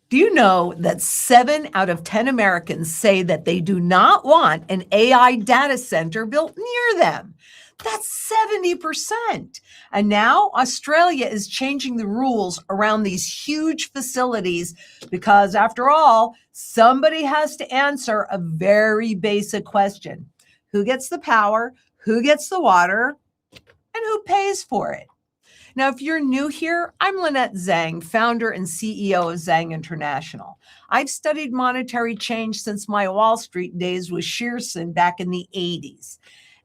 Do you know that 7 out of 10 Americans say that they do not want an AI data center built near them? That's 70%. And now Australia is changing the rules around these huge facilities because, after all, somebody has to answer a very basic question: who gets the power, who gets the water, and who pays for it? Now, if you're new here, I'm Lynette Zang, founder and CEO of Zang International. I've studied monetary change since my Wall Street days with Shearson back in the 80s.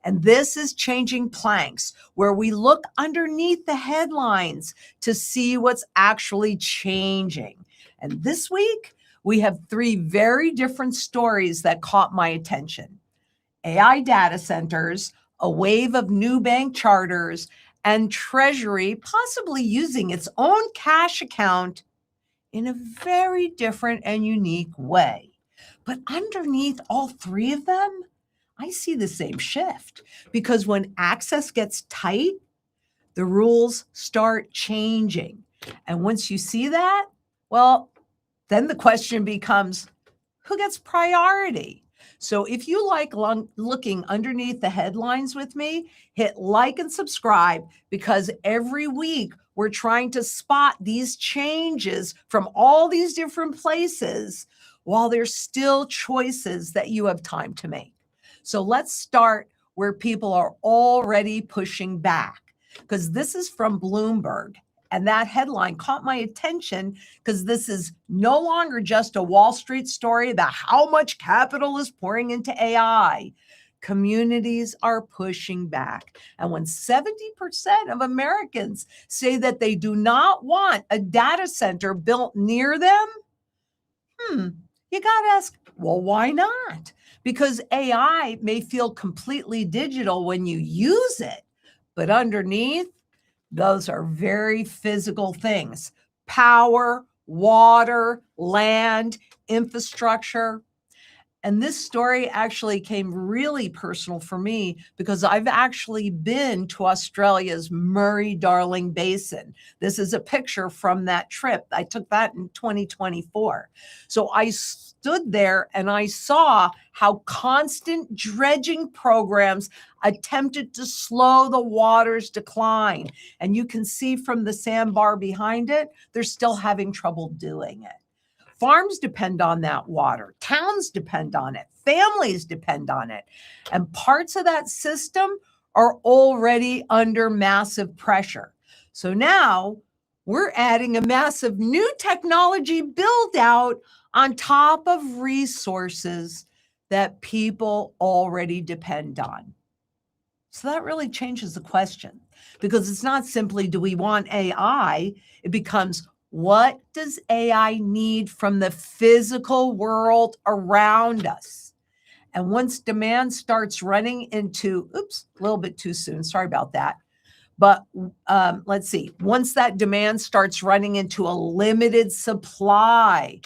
And this is Changing Planks, where we look underneath the headlines to see what's actually changing. And this week, we have 3 very different stories that caught my attention: AI data centers, a wave of new bank charters, and Treasury possibly using its own cash account in a very different and unique way. But underneath all 3 of them, I see the same shift, because when access gets tight, the rules start changing. And once you see that, well, then the question becomes, who gets priority? So if you like looking underneath the headlines with me, hit like and subscribe, because every week we're trying to spot these changes from all these different places while there's still choices that you have time to make. So let's start where people are already pushing back, because this is from Bloomberg. And that headline caught my attention because this is no longer just a Wall Street story about how much capital is pouring into AI. Communities are pushing back. And when 70% of Americans say that they do not want a data center built near them, you got to ask, well, why not? Because AI may feel completely digital when you use it, but underneath, those are very physical things: power, water, land, infrastructure. And this story actually came really personal for me because I've actually been to Australia's Murray-Darling Basin. This is a picture from that trip. I took that in 2024. So I stood there and I saw how constant dredging programs attempted to slow the water's decline. And you can see from the sandbar behind it, they're still having trouble doing it. Farms depend on that water. Towns depend on it. Families depend on it. And parts of that system are already under massive pressure. So now we're adding a massive new technology build out on top of resources that people already depend on. So that really changes the question, because it's not simply, do we want AI? It becomes, what does AI need from the physical world around us? And once demand starts running into, a little bit too soon, sorry about that. But let's see, once that demand starts running into a limited supply,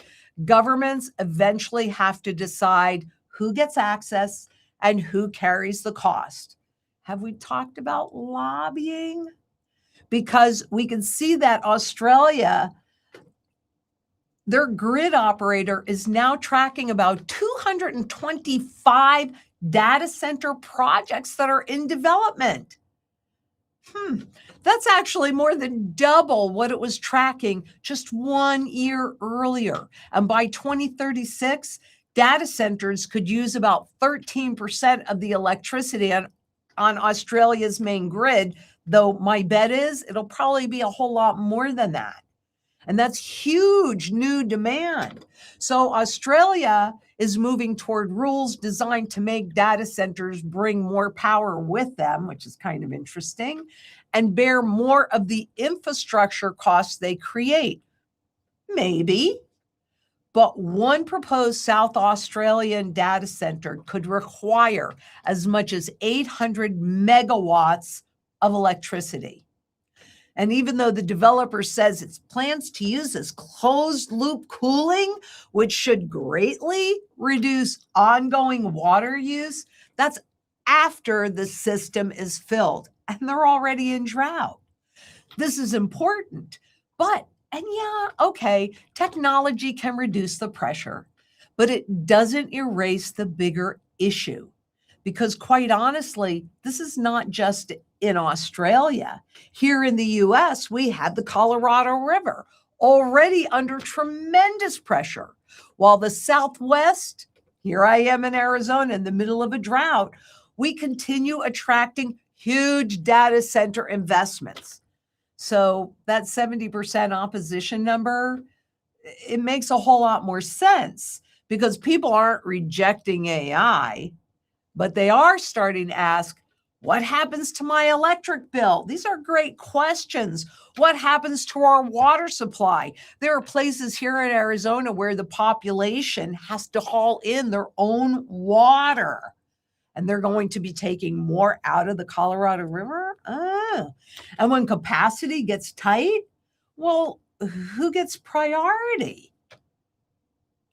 governments eventually have to decide who gets access and who carries the cost. Have we talked about lobbying? Because we can see that Australia, their grid operator is now tracking about 225 data center projects that are in development. That's actually more than double what it was tracking just 1 year earlier. And by 2036, data centers could use about 13% of the electricity on Australia's main grid, though my bet is it'll probably be a whole lot more than that. And that's huge new demand. So Australia is moving toward rules designed to make data centers bring more power with them, which is kind of interesting, and bear more of the infrastructure costs they create. Maybe. But one proposed South Australian data center could require as much as 800 megawatts of electricity. And even though the developer says it plans to use this closed loop cooling, which should greatly reduce ongoing water use, that's after the system is filled and they're already in drought. This is important, but And yeah, okay, technology can reduce the pressure, but it doesn't erase the bigger issue. Because quite honestly, this is not just in Australia. Here in the US, we have the Colorado River already under tremendous pressure, while the Southwest, here I am in Arizona in the middle of a drought, we continue attracting huge data center investments. So that 70% opposition number, it makes a whole lot more sense because people aren't rejecting AI, but they are starting to ask, what happens to my electric bill? These are great questions. What happens to our water supply? There are places here in Arizona where the population has to haul in their own water, and they're going to be taking more out of the Colorado River. And when capacity gets tight, well, who gets priority?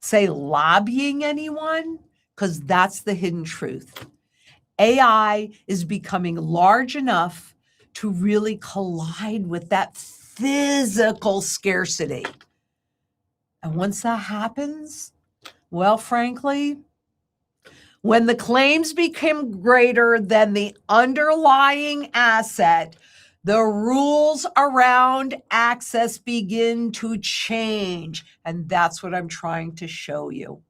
Say lobbying anyone? Because that's the hidden truth. AI is becoming large enough to really collide with that physical scarcity. And once that happens, well, frankly, when the claims become greater than the underlying asset, the rules around access begin to change. And that's what I'm trying to show you.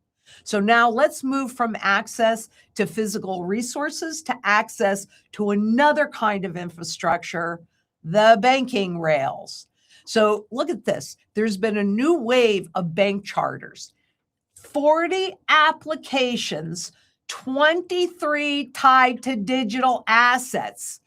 So now let's move from access to physical resources to access to another kind of infrastructure, the banking rails. So look at this. There's been a new wave of bank charters, 40 applications, 23 tied to digital assets.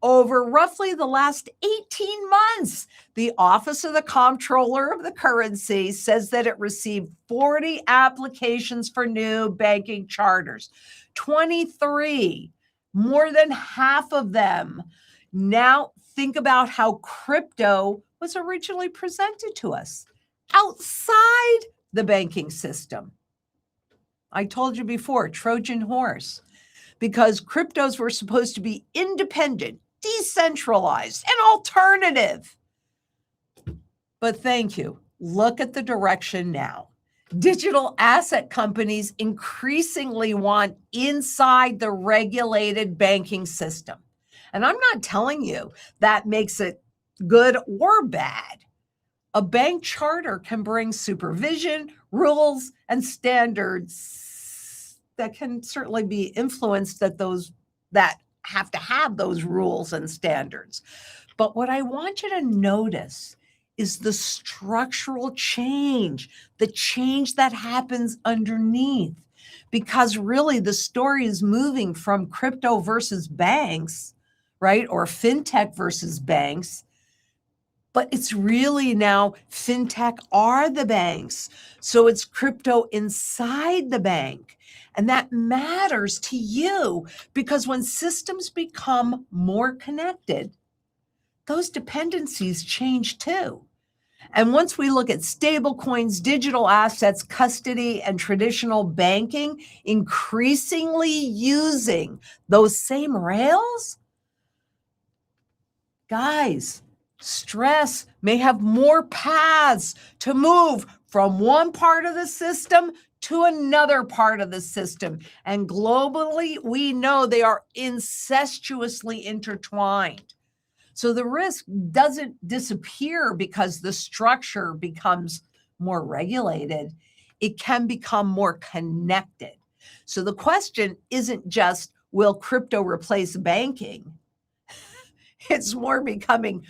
Over roughly the last 18 months, the Office of the Comptroller of the Currency says that it received 40 applications for new banking charters. 23, more than half of them. Now think about how crypto was originally presented to us outside the banking system. I told you before, Trojan horse, because cryptos were supposed to be independent, decentralized, and alternative. But thank you. Look at the direction now. Digital asset companies increasingly want inside the regulated banking system. And I'm not telling you that makes it good or bad. A bank charter can bring supervision, rules, and standards that can certainly be influenced that have to have those rules and standards. But what I want you to notice is the structural change, the change that happens underneath. Because really the story is moving from crypto versus banks, right? Or fintech versus banks. But it's really now fintech are the banks. So it's crypto inside the bank. And that matters to you because when systems become more connected, those dependencies change too. And once we look at stable coins, digital assets, custody, and traditional banking increasingly using those same rails, guys, stress may have more paths to move from one part of the system to another part of the system. And globally, we know they are incestuously intertwined. So the risk doesn't disappear because the structure becomes more regulated. It can become more connected. So the question isn't just, will crypto replace banking? It's more becoming,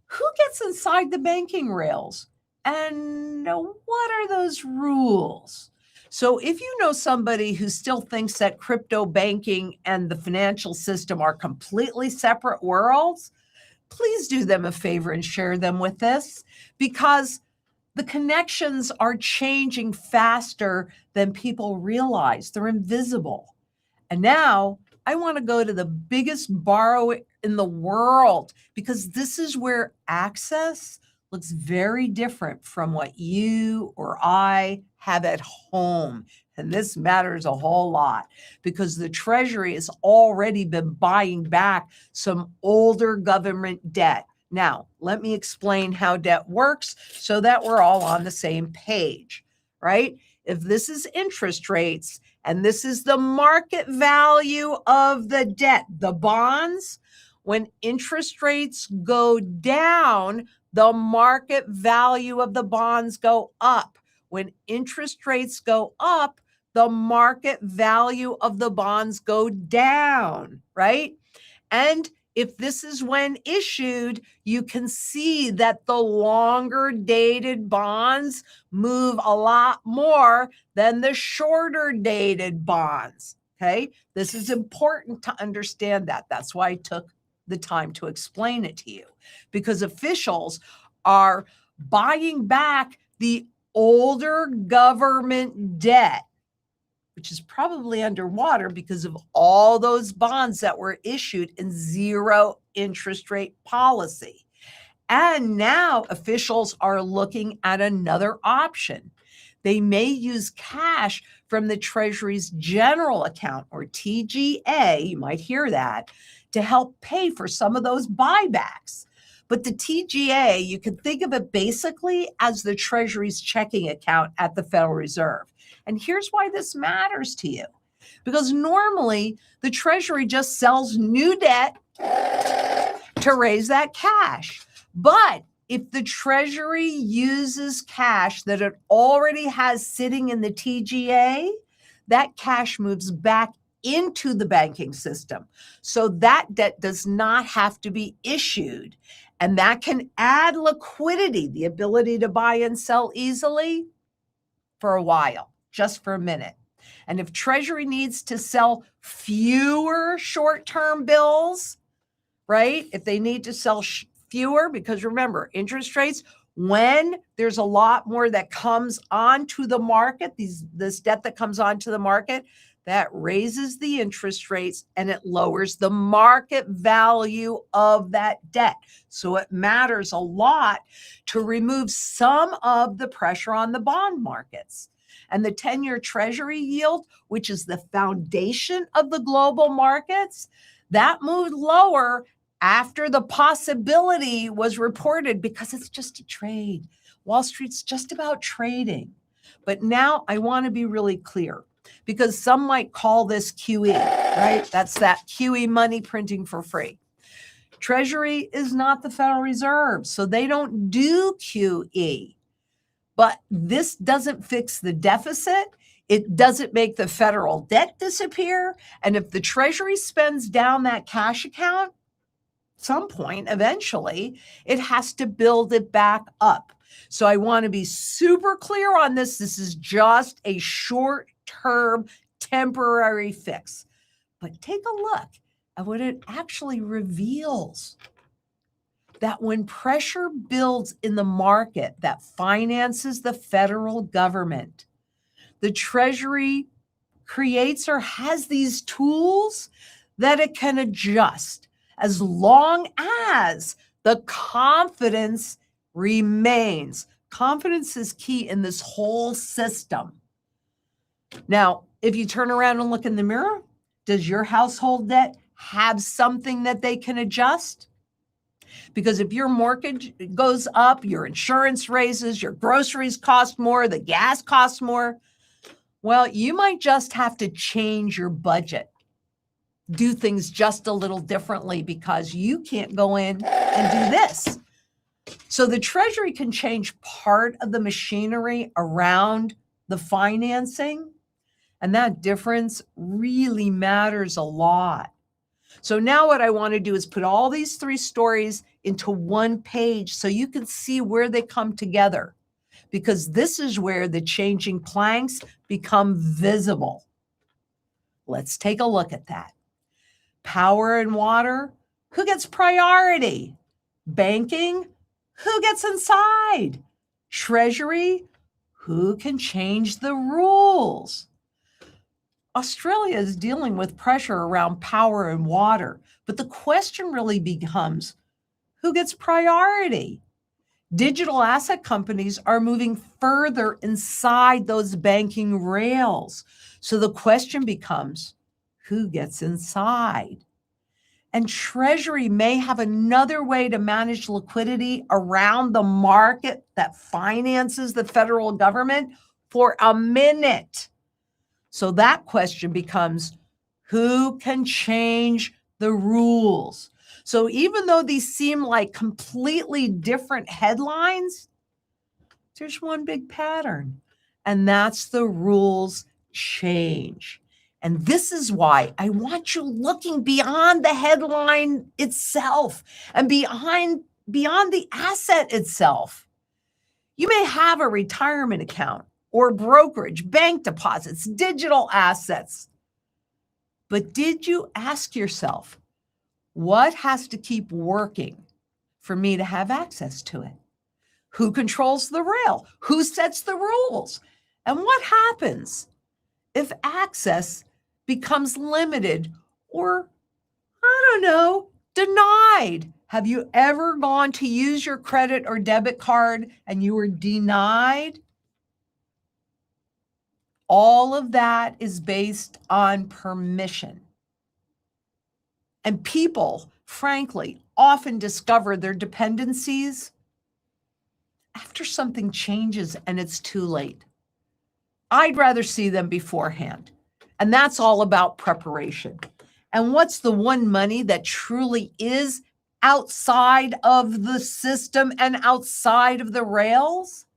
who gets inside the banking rails? And what are those rules? So if you know somebody who still thinks that crypto banking and the financial system are completely separate worlds, please do them a favor and share them with us because the connections are changing faster than people realize. They're invisible. And now I want to go to the biggest borrower in the world because this is where access looks very different from what you or I have at home. And this matters a whole lot because the Treasury has already been buying back some older government debt. Now, let me explain how debt works so that we're all on the same page, right? If this is interest rates and this is the market value of the debt, the bonds, when interest rates go down, the market value of the bonds go up. When interest rates go up, the market value of the bonds go down, right? And if this is when issued, you can see that the longer dated bonds move a lot more than the shorter dated bonds. Okay. This is important to understand that. That's why I took the time to explain it to you, because officials are buying back the older government debt, which is probably underwater because of all those bonds that were issued in zero interest rate policy. And now officials are looking at another option. They may use cash from the Treasury's general account, or TGA, you might hear that, to help pay for some of those buybacks. But the TGA, you can think of it basically as the Treasury's checking account at the Federal Reserve. And here's why this matters to you. Because normally the Treasury just sells new debt to raise that cash. But if the Treasury uses cash that it already has sitting in the TGA, that cash moves back into the banking system. So that debt does not have to be issued. And that can add liquidity, the ability to buy and sell easily, for a while, just for a minute. And if Treasury needs to sell fewer short-term bills, right? If they need to sell fewer, because remember, interest rates, when there's a lot more that comes onto the market, this debt that comes onto the market, that raises the interest rates and it lowers the market value of that debt. So it matters a lot to remove some of the pressure on the bond markets. And the 10-year Treasury yield, which is the foundation of the global markets, that moved lower after the possibility was reported, because it's just a trade. Wall Street's just about trading. But now I want to be really clear, because some might call this QE, right? That's that QE, money printing for free. Treasury is not the Federal Reserve, so they don't do QE. But this doesn't fix the deficit. It doesn't make the federal debt disappear. And if the Treasury spends down that cash account, some point, eventually, it has to build it back up. So I want to be super clear on this. This is just a short-term, temporary fix. But take a look at what it actually reveals. That when pressure builds in the market that finances the federal government, the Treasury creates or has these tools that it can adjust, as long as the confidence remains. Confidence is key in this whole system. Now, if you turn around and look in the mirror, does your household debt have something that they can adjust? Because if your mortgage goes up, your insurance raises, your groceries cost more, the gas costs more, well, you might just have to change your budget. Do things just a little differently because you can't go in and do this. So the Treasury can change part of the machinery around the financing, and that difference really matters a lot. So now what I want to do is put all these three stories into one page so you can see where they come together, because this is where the changing planks become visible. Let's take a look at that. Power and water, who gets priority? Banking, who gets inside? Treasury, who can change the rules? Australia is dealing with pressure around power and water, but the question really becomes, who gets priority? Digital asset companies are moving further inside those banking rails. So the question becomes, who gets inside? And Treasury may have another way to manage liquidity around the market that finances the federal government for a minute. So that question becomes, who can change the rules? So even though these seem like completely different headlines, there's one big pattern, and that's the rules change. And this is why I want you looking beyond the headline itself and beyond the asset itself. You may have a retirement account or brokerage, bank deposits, digital assets. But did you ask yourself, what has to keep working for me to have access to it? Who controls the rail? Who sets the rules? And what happens if access becomes limited or, I don't know, denied? Have you ever gone to use your credit or debit card and you were denied? All of that is based on permission. And people, frankly, often discover their dependencies after something changes and it's too late. I'd rather see them beforehand. And that's all about preparation. And what's the one money that truly is outside of the system and outside of the rails?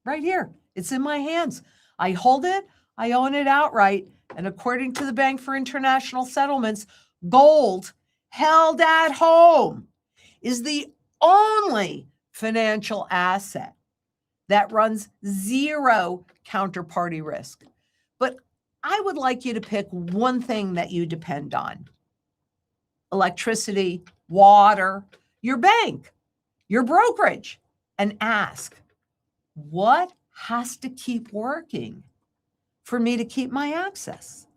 Right here. It's in my hands. I hold it. I own it outright. And according to the Bank for International Settlements, gold held at home is the only financial asset that runs zero counterparty risk. But I would like you to pick one thing that you depend on: electricity, water, your bank, your brokerage, and ask, what has to keep working for me to keep my access?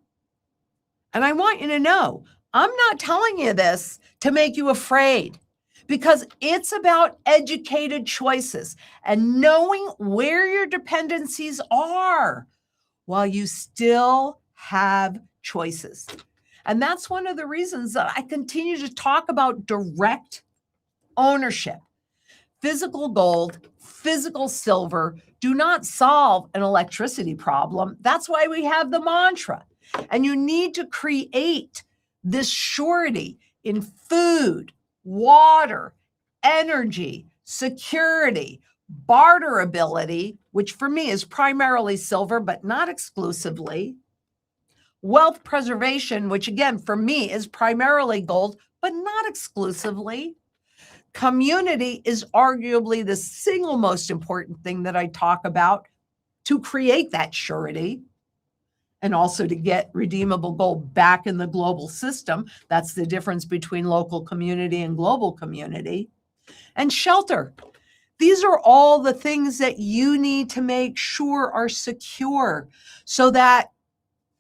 And I want you to know, I'm not telling you this to make you afraid, because it's about educated choices and knowing where your dependencies are while you still have choices. And that's one of the reasons that I continue to talk about direct ownership. Physical gold, physical silver do not solve an electricity problem. That's why we have the mantra. And you need to create this surety in food, water, energy, security, barterability, which for me is primarily silver, but not exclusively, wealth preservation, which again, for me is primarily gold, but not exclusively. Community is arguably the single most important thing that I talk about to create that surety and also to get redeemable gold back in the global system. That's the difference between local community and global community. And shelter. These are all the things that you need to make sure are secure so that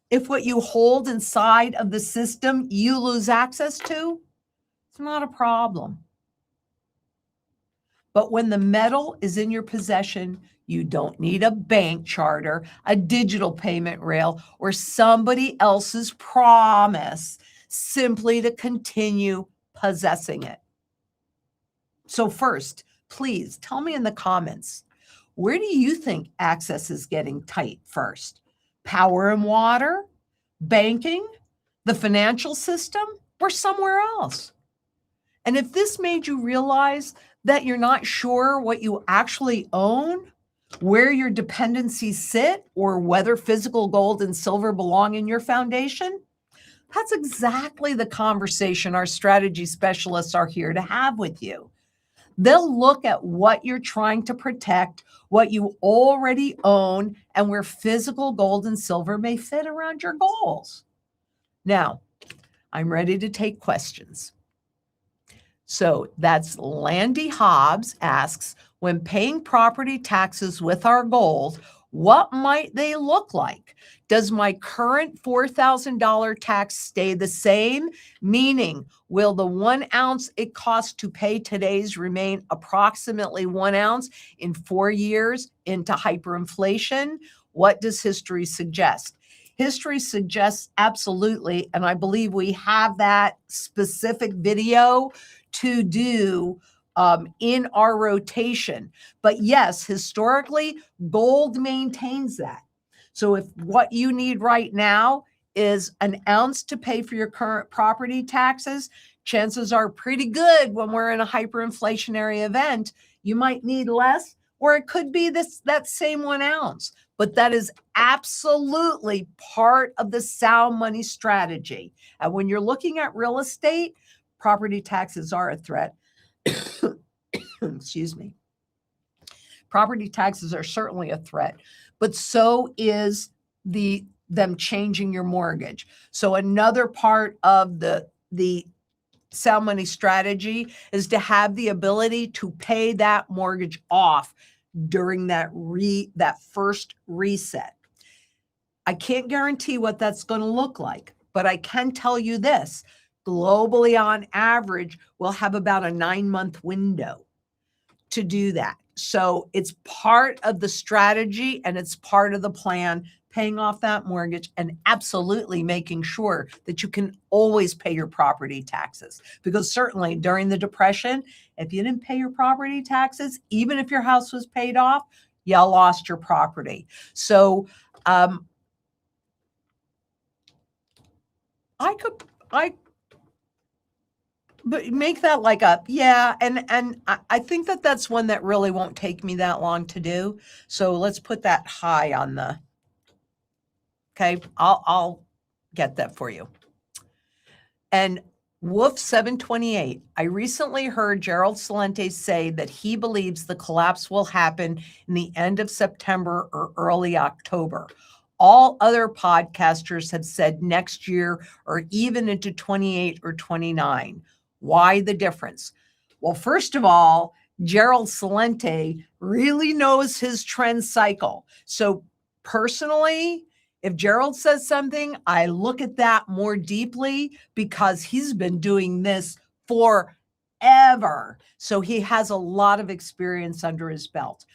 if what you hold inside of the system you lose access to, it's not a problem. But when the metal is in your possession, you don't need a bank charter, a digital payment rail, or somebody else's promise simply to continue possessing it. So first, please tell me in the comments, where do you think access is getting tight first? Power and water, banking, the financial system, or somewhere else? And if this made you realize that you're not sure what you actually own, where your dependencies sit, or whether physical gold and silver belong in your foundation, that's exactly the conversation our strategy specialists are here to have with you. They'll look at what you're trying to protect, what you already own, and where physical gold and silver may fit around your goals. Now, I'm ready to take questions. So that's Landy Hobbs asks, when paying property taxes with our gold, what might they look like? Does my current $4,000 tax stay the same? Meaning, will the 1 ounce it costs to pay today's remain approximately 1 ounce in 4 years into hyperinflation? What does history suggest? history suggests absolutely, and I believe we have that specific video to do in our rotation. But yes, historically, gold maintains that. So if what you need right now is an ounce to pay for your current property taxes, chances are pretty good when we're in a hyperinflationary event, you might need less, or it could be that same 1 ounce. But that is absolutely part of the sound money strategy. And when you're looking at real estate, property taxes are a threat. Excuse me. Property taxes are certainly a threat, but so is them changing your mortgage. So another part of the sound money strategy is to have the ability to pay that mortgage off during that first reset. I can't guarantee what that's going to look like, but I can tell you this. Globally, on average, we'll have about a 9-month window to do that. So it's part of the strategy and it's part of the plan, paying off that mortgage and absolutely making sure that you can always pay your property taxes. Because certainly during the Depression, if you didn't pay your property taxes, even if your house was paid off, you lost your property. So but make that like a, yeah, and I think that's one that really won't take me that long to do. So let's put that high on the, okay, I'll get that for you. And Wolf 728, I recently heard Gerald Celente say that he believes the collapse will happen in the end of September or early October. All other podcasters have said next year or even into 28 or 29. Why the difference? Well, first of all, Gerald Celente really knows his trend cycle. So personally, if Gerald says something, I look at that more deeply because he's been doing this forever. So he has a lot of experience under his belt.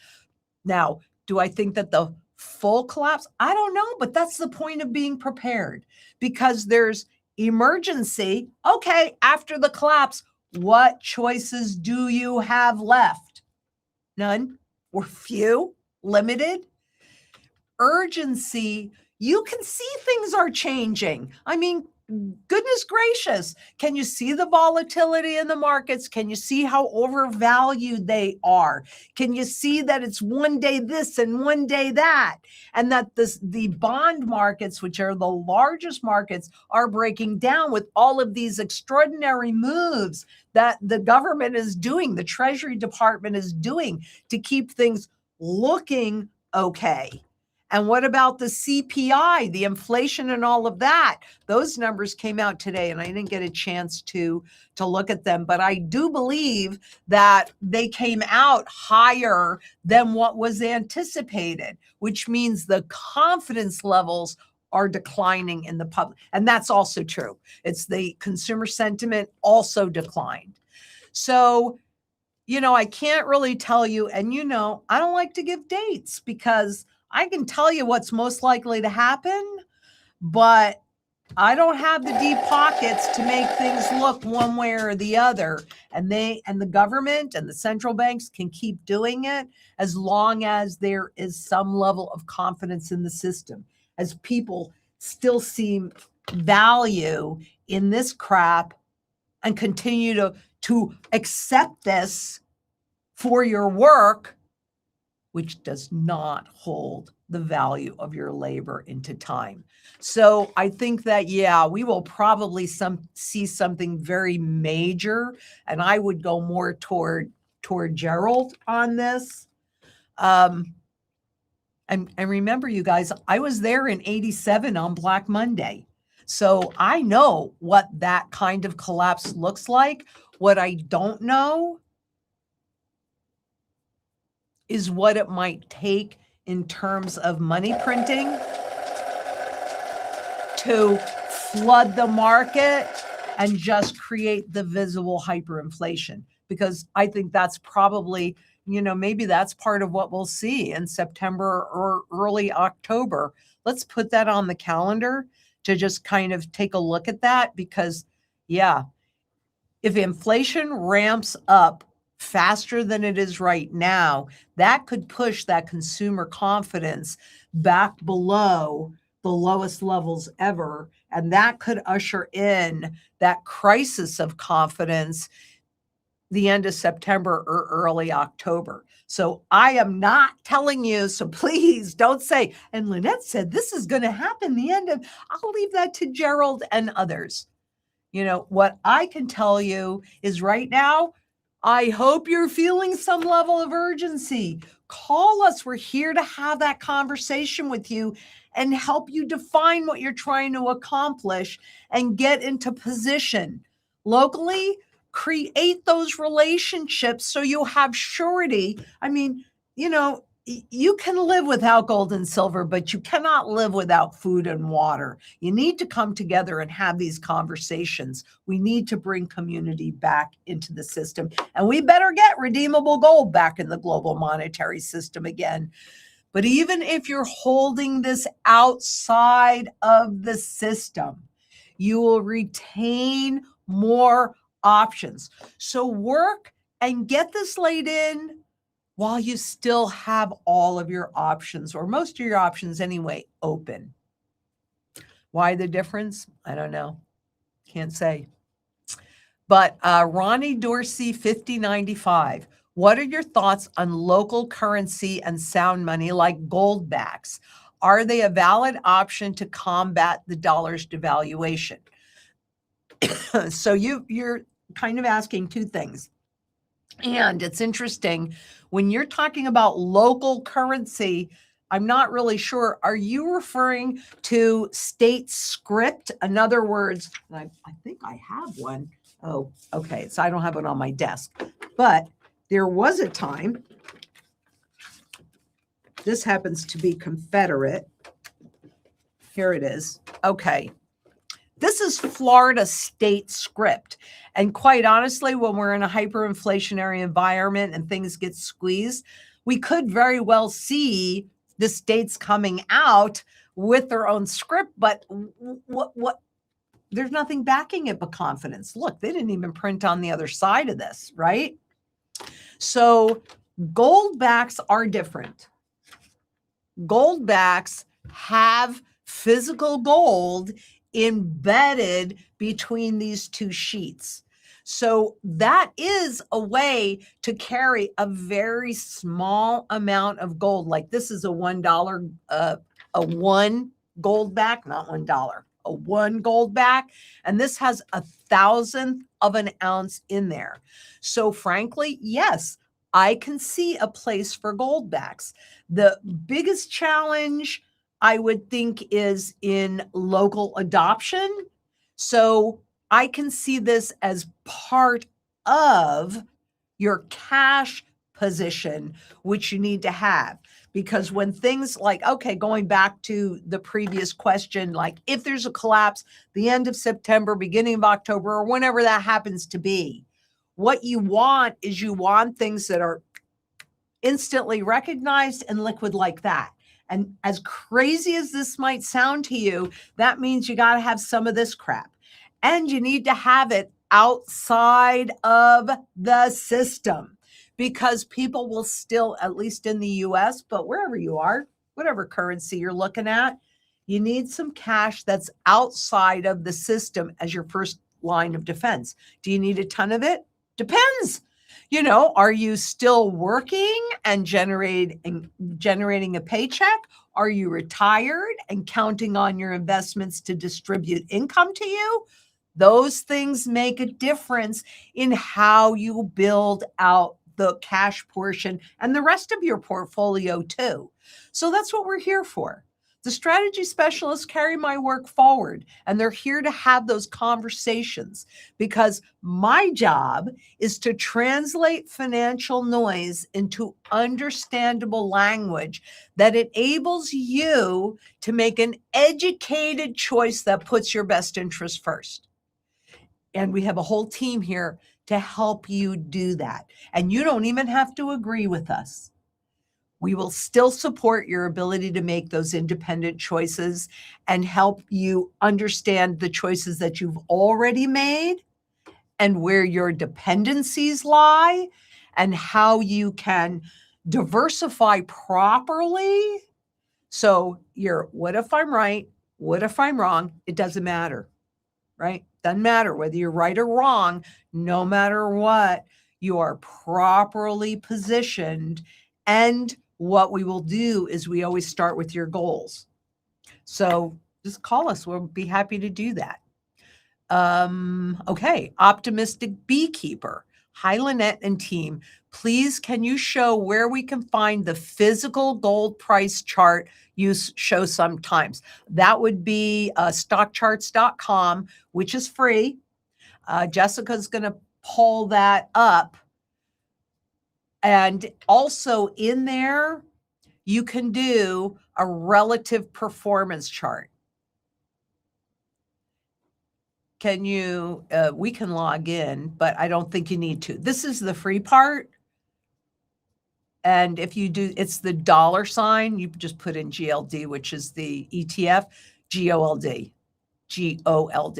Now, do I think that the full collapse? I don't know, but that's the point of being prepared because there's emergency. Okay, after the collapse, what choices do you have left? None or few, limited. Urgency, you can see things are changing. I mean, goodness gracious, can you see the volatility in the markets? Can you see how overvalued they are? Can you see that it's one day this and one day that? And that the bond markets, which are the largest markets, are breaking down with all of these extraordinary moves that the government is doing, the Treasury Department is doing to keep things looking okay. And what about the CPI, the inflation and all of that? Those numbers came out today and I didn't get a chance to look at them, but I do believe that they came out higher than what was anticipated, which means the confidence levels are declining in the public. And that's also true. It's the consumer sentiment also declined. So, I can't really tell you, and I don't like to give dates because I can tell you what's most likely to happen, but I don't have the deep pockets to make things look one way or the other. And the government and the central banks can keep doing it as long as there is some level of confidence in the system, as people still see value in this crap and continue to accept this for your work, which does not hold the value of your labor into time. So I think that, yeah, we will probably see something very major, and I would go more toward Gerald on this. And remember, you guys, I was there in 87 on Black Monday. So I know what that kind of collapse looks like. What I don't know is what it might take in terms of money printing to flood the market and just create the visible hyperinflation. because I think that's probably, maybe that's part of what we'll see in September or early October. Let's put that on the calendar to just kind of take a look at that, because, yeah, if inflation ramps up faster than it is right now, that could push that consumer confidence back below the lowest levels ever. And that could usher in that crisis of confidence the end of September or early October. So I am not telling you, so please don't say, and Lynette said this is going to happen the end of, I'll leave that to Gerald and others. What I can tell you is right now, I hope you're feeling some level of urgency. Call us. We're here to have that conversation with you and help you define what you're trying to accomplish and get into position. Locally, create those relationships so you have surety. I mean, you can live without gold and silver, but you cannot live without food and water. You need to come together and have these conversations. We need to bring community back into the system, and we better get redeemable gold back in the global monetary system again. But even if you're holding this outside of the system, you will retain more options. So work and get this laid in while you still have all of your options, or most of your options anyway, open. Why the difference? I don't know. Can't say. But Ronnie Dorsey, 5095. What are your thoughts on local currency and sound money like gold backs? Are they a valid option to combat the dollar's devaluation? So you're kind of asking two things. And it's interesting, when you're talking about local currency, I'm not really sure. Are you referring to state script? In other words, I think I have one. Oh, okay. So I don't have it on my desk. But there was a time, this happens to be Confederate. Here it is. Okay. This is Florida state script. And quite honestly, when we're in a hyperinflationary environment and things get squeezed, we could very well see the states coming out with their own script, but what there's nothing backing it but confidence. Look, they didn't even print on the other side of this, right? So gold backs are different. Gold backs have physical gold embedded between these two sheets. So that is a way to carry a very small amount of gold. Like this is a $1, a one gold back, not $1, a one gold back. And this has 1,000th of an ounce in there. So frankly, yes, I can see a place for gold backs. The biggest challenge I would think is in local adoption. So I can see this as part of your cash position, which you need to have. Because when things like, okay, going back to the previous question, like if there's a collapse, the end of September, beginning of October, or whenever that happens to be, what you want is you want things that are instantly recognized and liquid like that. And as crazy as this might sound to you, that means you got to have some of this crap. And you need to have it outside of the system, because people will still, at least in the US, but wherever you are, whatever currency you're looking at, you need some cash that's outside of the system as your first line of defense. Do you need a ton of it? Depends. Are you still working and generating a paycheck? Are you retired and counting on your investments to distribute income to you? Those things make a difference in how you build out the cash portion and the rest of your portfolio too. So that's what we're here for. The strategy specialists carry my work forward, and they're here to have those conversations, because my job is to translate financial noise into understandable language that enables you to make an educated choice that puts your best interest first. And we have a whole team here to help you do that. And you don't even have to agree with us. We will still support your ability to make those independent choices and help you understand the choices that you've already made and where your dependencies lie and how you can diversify properly. So your what if I'm right? What if I'm wrong? It doesn't matter, right? Doesn't matter whether you're right or wrong, no matter what, you are properly positioned. And what we will do is we always start with your goals. So just call us. We'll be happy to do that. Okay, optimistic beekeeper. Hi, Lynette and team. Please, can you show where we can find the physical gold price chart you show sometimes? That would be stockcharts.com, which is free. Jessica's going to pull that up. And also in there, you can do a relative performance chart. Can you, we can log in, but I don't think you need to. This is the free part. And if you do, it's the dollar sign. You just put in GLD, which is the ETF, GOLD, GOLD.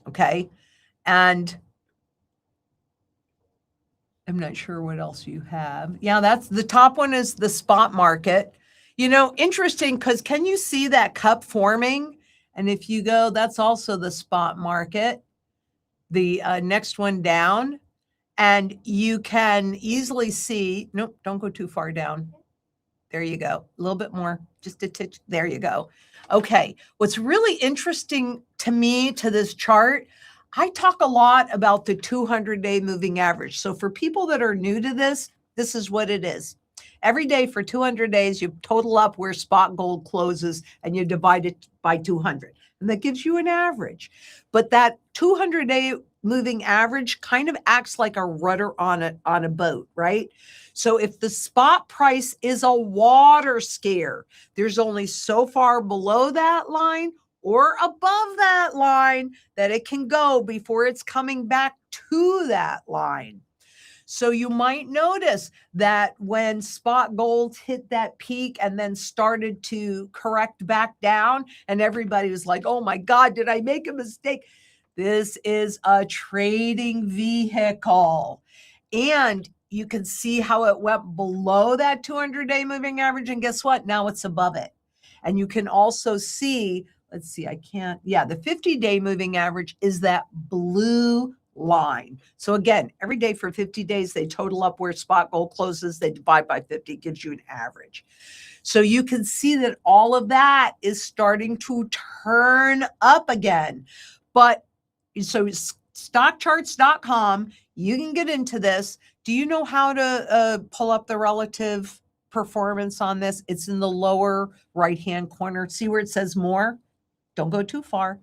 Okay. And I'm not sure what else you have. Yeah, that's the top one is the spot market. You know, interesting because can you see that cup forming? And if you go, that's also the spot market. The next one down. And you can easily see, nope, don't go too far down. There you go. A little bit more, just a titch. There you go. Okay. What's really interesting to me to this chart, I talk a lot about the 200-day moving average. So for people that are new to this, this is what it is. Every day for 200 days, you total up where spot gold closes and you divide it by 200. And that gives you an average. But that 200-day moving average kind of acts like a rudder on a boat, right? So if the spot price is a water scare, there's only so far below that line or above that line that it can go before it's coming back to that line. So you might notice that when spot gold hit that peak and then started to correct back down and everybody was like, oh my God, did I make a mistake? This is a trading vehicle. And you can see how it went below that 200-day moving average. And guess what? Now it's above it. And you can also see, let's see, the 50-day moving average is that blue line. So again, every day for 50 days, they total up where spot gold closes, they divide by 50, gives you an average. So you can see that all of that is starting to turn up again. But so stockcharts.com, you can get into this. Do you know how to pull up the relative performance on this? It's in the lower right-hand corner. See where it says more? Don't go too far.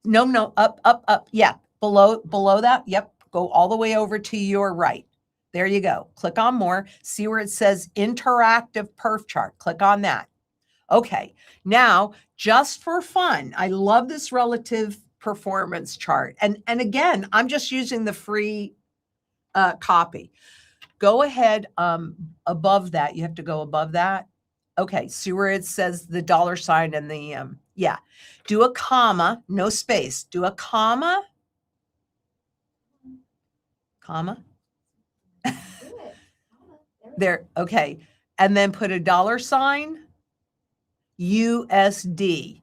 No, up. Yeah, below that. Yep, go all the way over to your right. There you go. Click on more. See where it says interactive perf chart. Click on that. Okay, now just for fun, I love this relative performance chart. And again, I'm just using the free copy. Go ahead above that. You have to go above that. Okay, see where it says the dollar sign and the, do a comma, no space. Do a comma. There, okay. And then put a dollar sign, USD,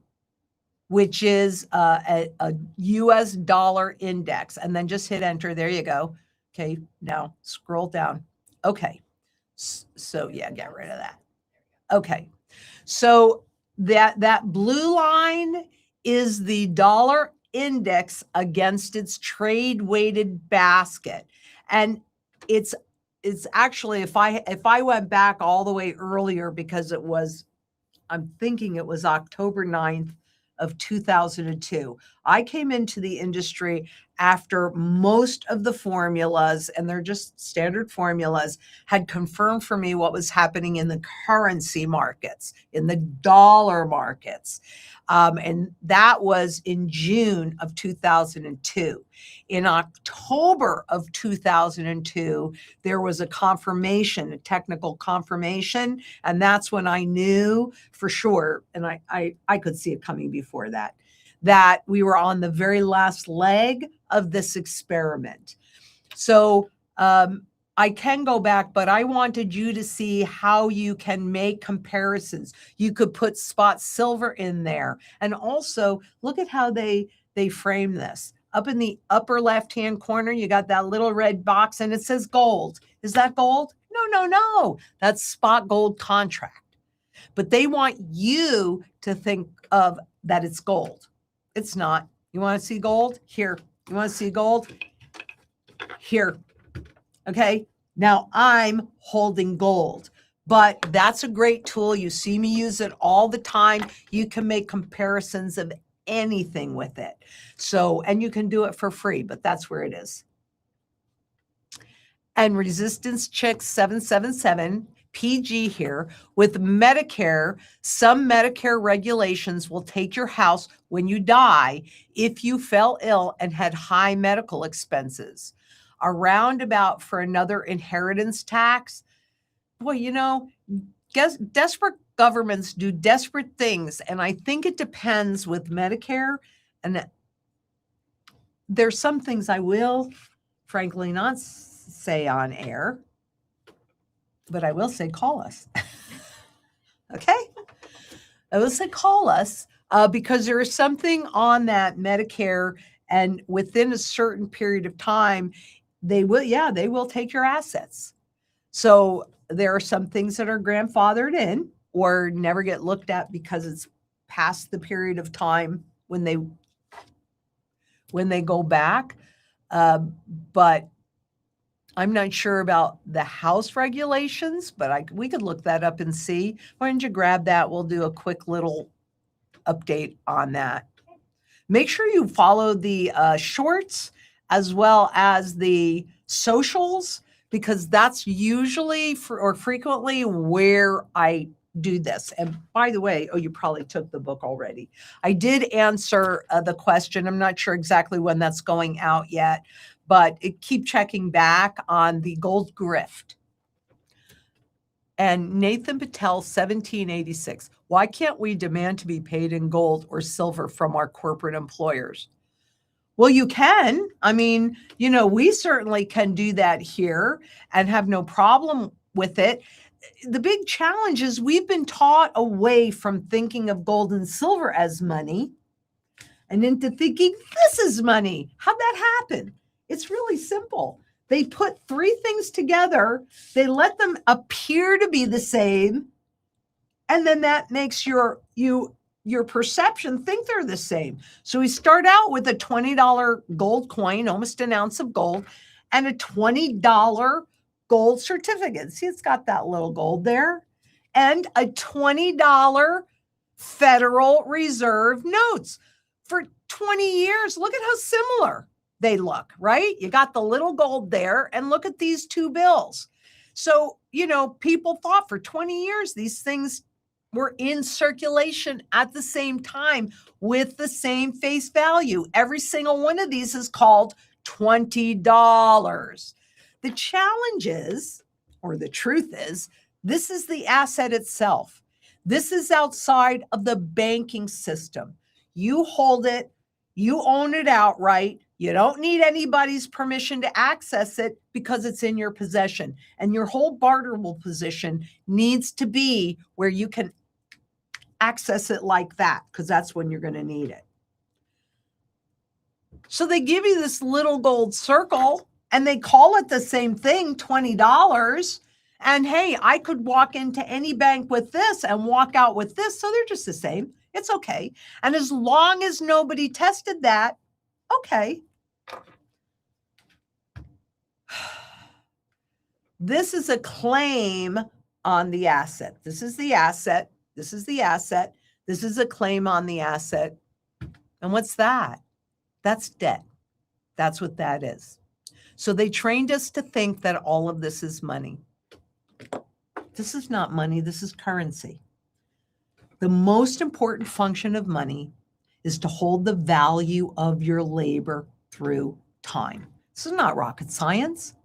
which is a US dollar index. And then just hit enter. There you go. Okay, now scroll down. Okay, so yeah, get rid of that. Okay, so that blue line is the dollar index against its trade weighted basket. And it's actually, if I went back all the way earlier, because I'm thinking it was October 9th of 2002. I came into the industry after most of the formulas, and they're just standard formulas, had confirmed for me what was happening in the currency markets, in the dollar markets. And that was in June of 2002. In October of 2002, there was a confirmation, a technical confirmation, and that's when I knew for sure, and I could see it coming before that, that we were on the very last leg of this experiment. So I can go back, but I wanted you to see how you can make comparisons. You could put spot silver in there. And also look at how they frame this. Up in the upper left-hand corner, you got that little red box and it says gold. Is that gold? No. That's spot gold contract. But they want you to think of that it's gold. It's not. You want to see gold? Here. You want to see gold? Here. Okay. Now I'm holding gold, but that's a great tool. You see me use it all the time. You can make comparisons of anything with it. So, and you can do it for free, but that's where it is. And resistance check 777. PG here. With Medicare, some Medicare regulations will take your house when you die if you fell ill and had high medical expenses. A roundabout for another inheritance tax. Boy, you know, desperate governments do desperate things. And I think it depends with Medicare. And there's some things I will, frankly, not say on air. But I will say, call us. Okay? I will say, call us because there is something on that Medicare, and within a certain period of time, they will take your assets. So there are some things that are grandfathered in or never get looked at because it's past the period of time when they go back. But I'm not sure about the House regulations, but we could look that up and see. Why don't you grab that? We'll do a quick little update on that. Make sure you follow the shorts as well as the socials, because that's usually or frequently where I do this. And by the way, you probably took the book already. I did answer the question. I'm not sure exactly when that's going out yet, but keep checking back on the gold grift. And Nathan Patel, 1786. Why can't we demand to be paid in gold or silver from our corporate employers? Well, you can. I mean, you know, we certainly can do that here and have no problem with it. The big challenge is we've been taught away from thinking of gold and silver as money and into thinking this is money. How'd that happen? It's really simple. They put three things together. They let them appear to be the same. And then that makes your perception think they're the same. So we start out with a $20 gold coin, almost an ounce of gold, and a $20 gold certificate. See, it's got that little gold there. And a $20 Federal Reserve notes for 20 years. Look at how similar they look, right? You got the little gold there, and look at these two bills. So, you know, people thought for 20 years these things were in circulation at the same time with the same face value. Every single one of these is called $20. The challenge is, or the truth is, this is the asset itself. This is outside of the banking system. You hold it, you own it outright. You don't need anybody's permission to access it because it's in your possession. And your whole barterable position needs to be where you can access it like that, because that's when you're going to need it. So they give you this little gold circle and they call it the same thing, $20. And hey, I could walk into any bank with this and walk out with this. So they're just the same. It's okay. And as long as nobody tested that, okay. This is a claim on the asset. This is the asset. This is the asset. This is a claim on the asset. And what's that? That's debt. That's what that is. So they trained us to think that all of this is money. This is not money. This is currency. The most important function of money is to hold the value of your labor through time. This is not rocket science.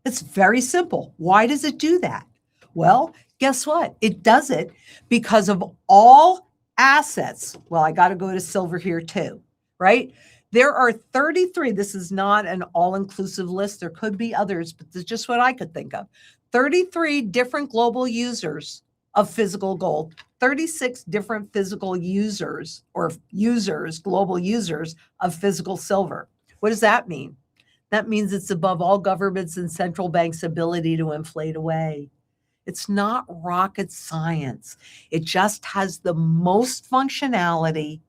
It's very simple. Why does it do that? Well, guess what? It does it because of all assets. Well, I got to go to silver here too, right? There are 33. This is not an all-inclusive list. There could be others, but this is just what I could think of. 33 different global users of physical gold, 36 different physical users or global users of physical silver. What does that mean? That means it's above all governments and central banks' ability to inflate away. It's not rocket science. It just has the most functionality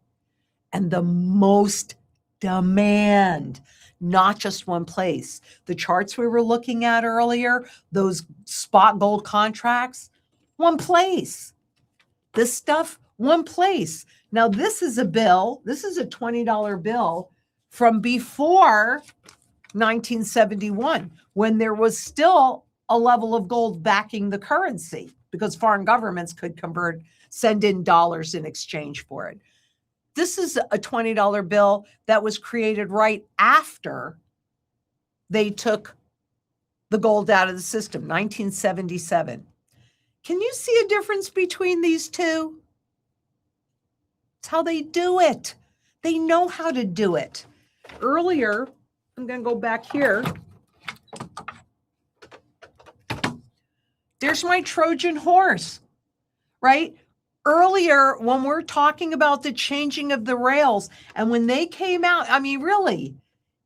and the most demand, not just one place. The charts we were looking at earlier, those spot gold contracts, one place. This stuff, one place. Now, this is a bill. This is a $20 bill from before 1971, when there was still a level of gold backing the currency because foreign governments could send in dollars in exchange for it. This is a $20 bill that was created right after they took the gold out of the system, 1977. Can you see a difference between these two? It's how they do it. They know how to do it. Earlier, I'm going to go back here. There's my Trojan horse, right? Earlier, when we're talking about the changing of the rails, and when they came out, I mean, really,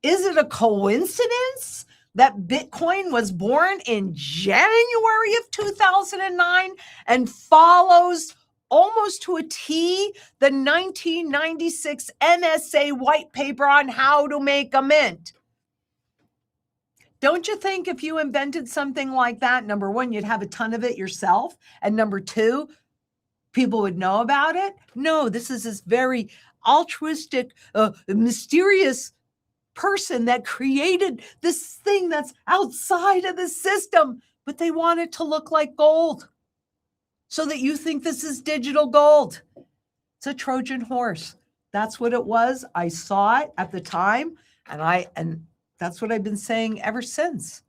is it a coincidence that Bitcoin was born in January of 2009 and follows almost to a T the 1996 NSA white paper on how to make a mint? Don't you think if you invented something like that, number one, you'd have a ton of it yourself, and number two, people would know about it? No, this is this very altruistic, mysterious person that created this thing that's outside of the system, but they want it to look like gold so that you think this is digital gold. It's a Trojan horse. That's what it was. I saw it at the time, and that's what I've been saying ever since.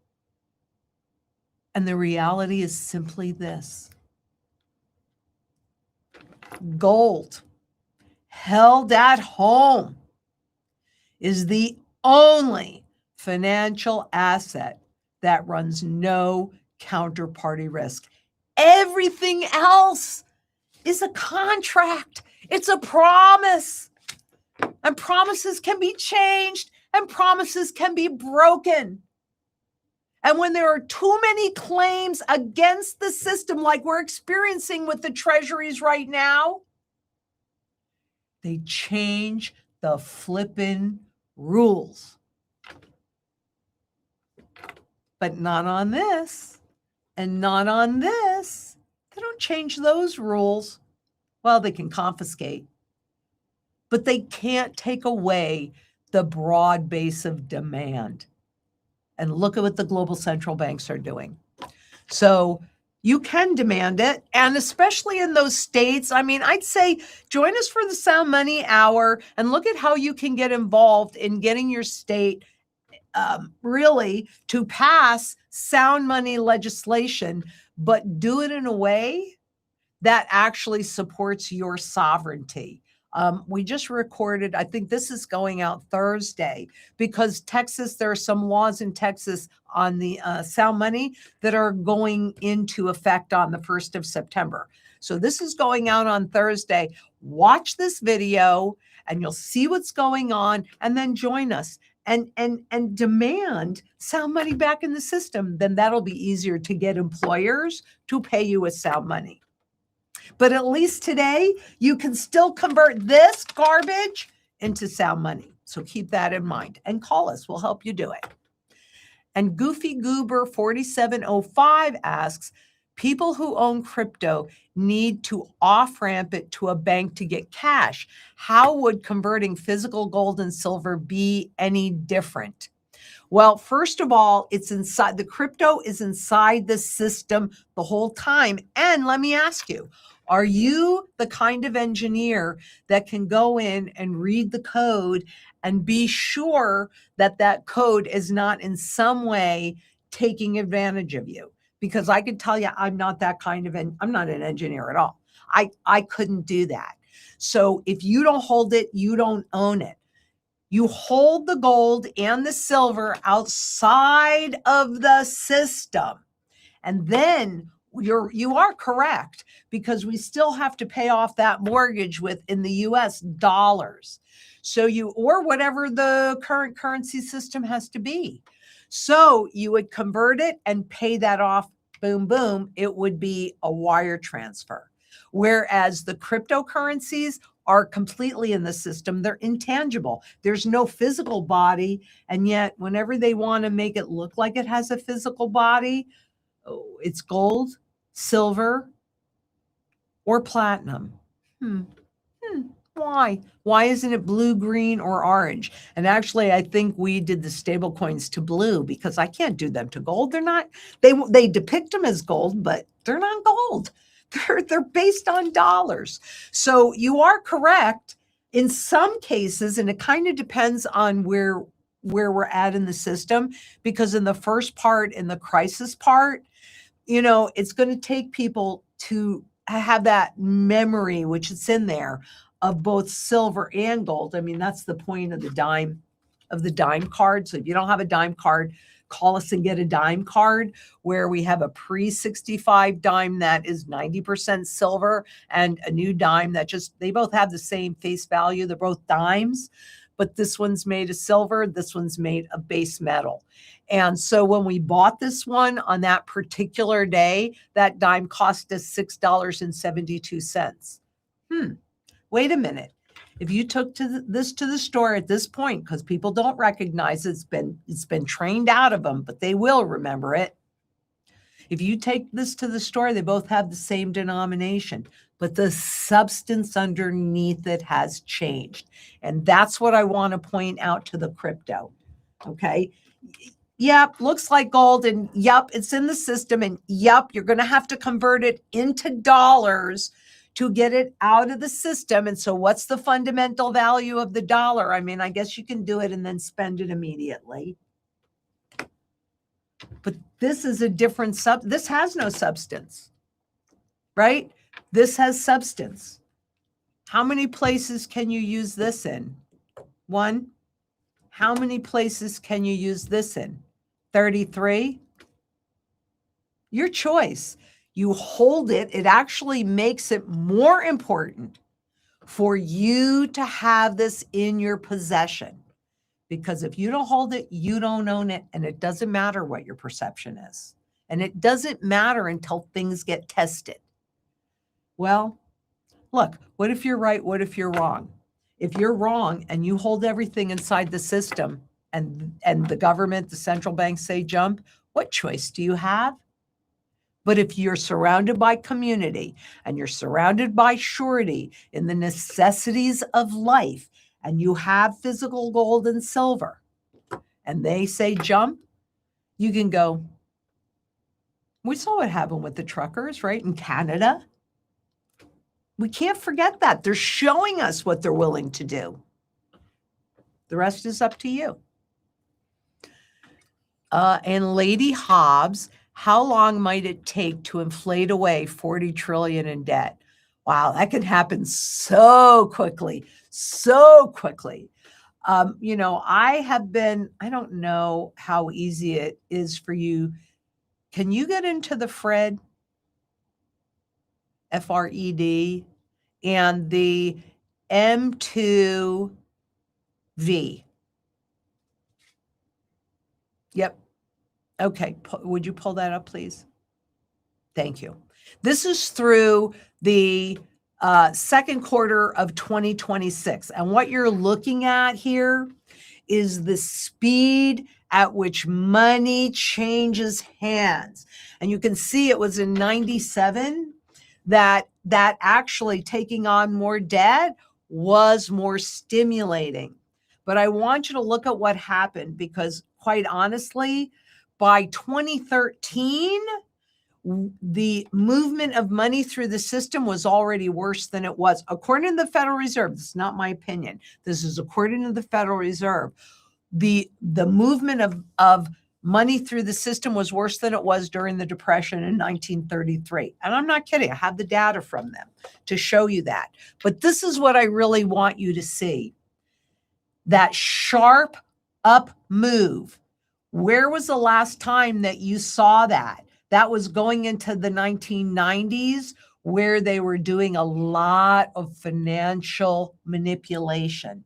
And the reality is simply this. Gold held at home is the only financial asset that runs no counterparty risk. Everything else is a contract. It's a promise. And promises can be changed. And promises can be broken. And when there are too many claims against the system, like we're experiencing with the treasuries right now, they change the flippin' rules. But not on this, and not on this. They don't change those rules. Well, they can confiscate, but they can't take away the broad base of demand. And look at what the global central banks are doing. So you can demand it. And especially in those states, I mean, I'd say join us for the Sound Money Hour and look at how you can get involved in getting your state really to pass sound money legislation, but do it in a way that actually supports your sovereignty. We just recorded, I think this is going out Thursday, because Texas, there are some laws in Texas on the sound money that are going into effect on the 1st of September. So this is going out on Thursday. Watch this video and you'll see what's going on, and then join us and demand sound money back in the system. Then that'll be easier to get employers to pay you with sound money. But at least today, you can still convert this garbage into sound money. So keep that in mind and call us. We'll help you do it. And Goofy Goober 4705 asks, People who own crypto need to off-ramp it to a bank to get cash. How would converting physical gold and silver be any different? Well, first of all, it's inside, the crypto is inside the system the whole time. And let me ask you, are you the kind of engineer that can go in and read the code and be sure that that code is not in some way taking advantage of you? Because I can tell you, I'm not that kind of, I'm not an engineer at all. I couldn't do that. So if you don't hold it, you don't own it. You hold the gold and the silver outside of the system. And then you are correct, because we still have to pay off that mortgage with, in the US, dollars. So or whatever the current currency system has to be. So you would convert it and pay that off, boom, boom. It would be a wire transfer. Whereas the cryptocurrencies are completely in the system. They're intangible. There's no physical body. And yet, whenever they want to make it look like it has a physical body, it's gold, silver, or platinum. Why? Why isn't it blue, green, or orange? And actually, I think we did the stable coins to blue, because I can't do them to gold. They're not, they depict them as gold, but they're not gold. They're based on dollars. So you are correct in some cases, and it kind of depends on where we're at in the system, because in the first part, in the crisis part, it's going to take people to have that memory, which it's in there, of both silver and gold. I mean, that's the point of the dime card. So if you don't have a dime card, call us and get a dime card, where we have a pre-65 dime that is 90% silver, and a new dime that they both have the same face value. They're both dimes, but this one's made of silver, this one's made of base metal. And so when we bought this one on that particular day, that dime cost us $6.72. Wait a minute. If you took this to the store at this point, because people don't recognize it's been trained out of them, but they will remember it. If you take this to the store, they both have the same denomination, but the substance underneath it has changed. And that's what I want to point out to the crypto. Okay. Yep, looks like gold, and yep, it's in the system, and yep, you're going to have to convert it into dollars to get it out of the system. And so what's the fundamental value of the dollar? I mean, I guess you can do it and then spend it immediately. But this is a different this has no substance, right? This has substance. How many places can you use this in? 1. How many places can you use this in? 33? Your choice. You hold it. It actually makes it more important for you to have this in your possession. Because if you don't hold it, you don't own it. And it doesn't matter what your perception is. And it doesn't matter until things get tested. Well, look, what if you're right? What if you're wrong? If you're wrong and you hold everything inside the system, and the government, the central banks say jump, what choice do you have? But if you're surrounded by community, and you're surrounded by surety in the necessities of life, and you have physical gold and silver, and they say jump, you can go. We saw what happened with the truckers, right, in Canada. We can't forget that. They're showing us what they're willing to do. The rest is up to you. And Lady Hobbs, how long might it take to inflate away 40 trillion in debt? Wow, that could happen so quickly, so quickly. I don't know how easy it is for you. Can you get into the FRED, FRED, and the M2V? Yep. Okay. Would you pull that up, please? Thank you. This is through the second quarter of 2026. And what you're looking at here is the speed at which money changes hands. And you can see it was in 97 that actually taking on more debt was more stimulating. But I want you to look at what happened, because quite honestly, by 2013, the movement of money through the system was already worse than it was. According to the Federal Reserve, this is not my opinion, this is according to the Federal Reserve, the movement of money through the system was worse than it was during the Depression in 1933. And I'm not kidding. I have the data from them to show you that. But this is what I really want you to see. That sharp up move. Where was the last time that you saw that? That was going into the 1990s, where they were doing a lot of financial manipulation.